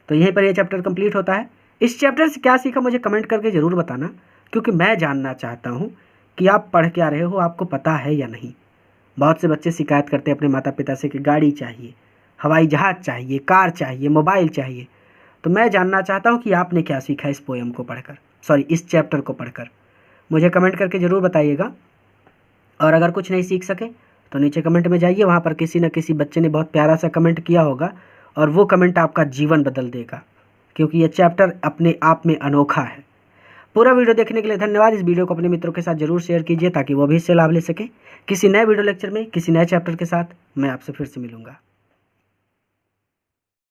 तो यहीं पर यह चैप्टर कंप्लीट होता है। इस चैप्टर से क्या सीखा मुझे कमेंट करके ज़रूर बताना, क्योंकि मैं जानना चाहता हूँ कि आप पढ़ क्या रहे हो, आपको पता है या नहीं। बहुत से बच्चे शिकायत करते हैं अपने माता पिता से कि गाड़ी चाहिए, हवाई जहाज़ चाहिए, कार चाहिए, मोबाइल चाहिए। तो मैं जानना चाहता हूँ कि आपने क्या सीखा इस पोएम को पढ़कर, इस चैप्टर को पढ़कर। मुझे कमेंट करके ज़रूर बताइएगा। और अगर कुछ नहीं सीख सके तो नीचे कमेंट में जाइए, वहाँ पर किसी न किसी बच्चे ने बहुत प्यारा सा कमेंट किया होगा, और वो कमेंट आपका जीवन बदल देगा, क्योंकि ये चैप्टर अपने आप में अनोखा है। पूरा वीडियो देखने के लिए धन्यवाद। इस वीडियो को अपने मित्रों के साथ जरूर शेयर कीजिए ताकि वो भी इससे लाभ ले सकें। किसी नए वीडियो लेक्चर में किसी नए चैप्टर के साथ मैं आपसे फिर से मिलूंगा।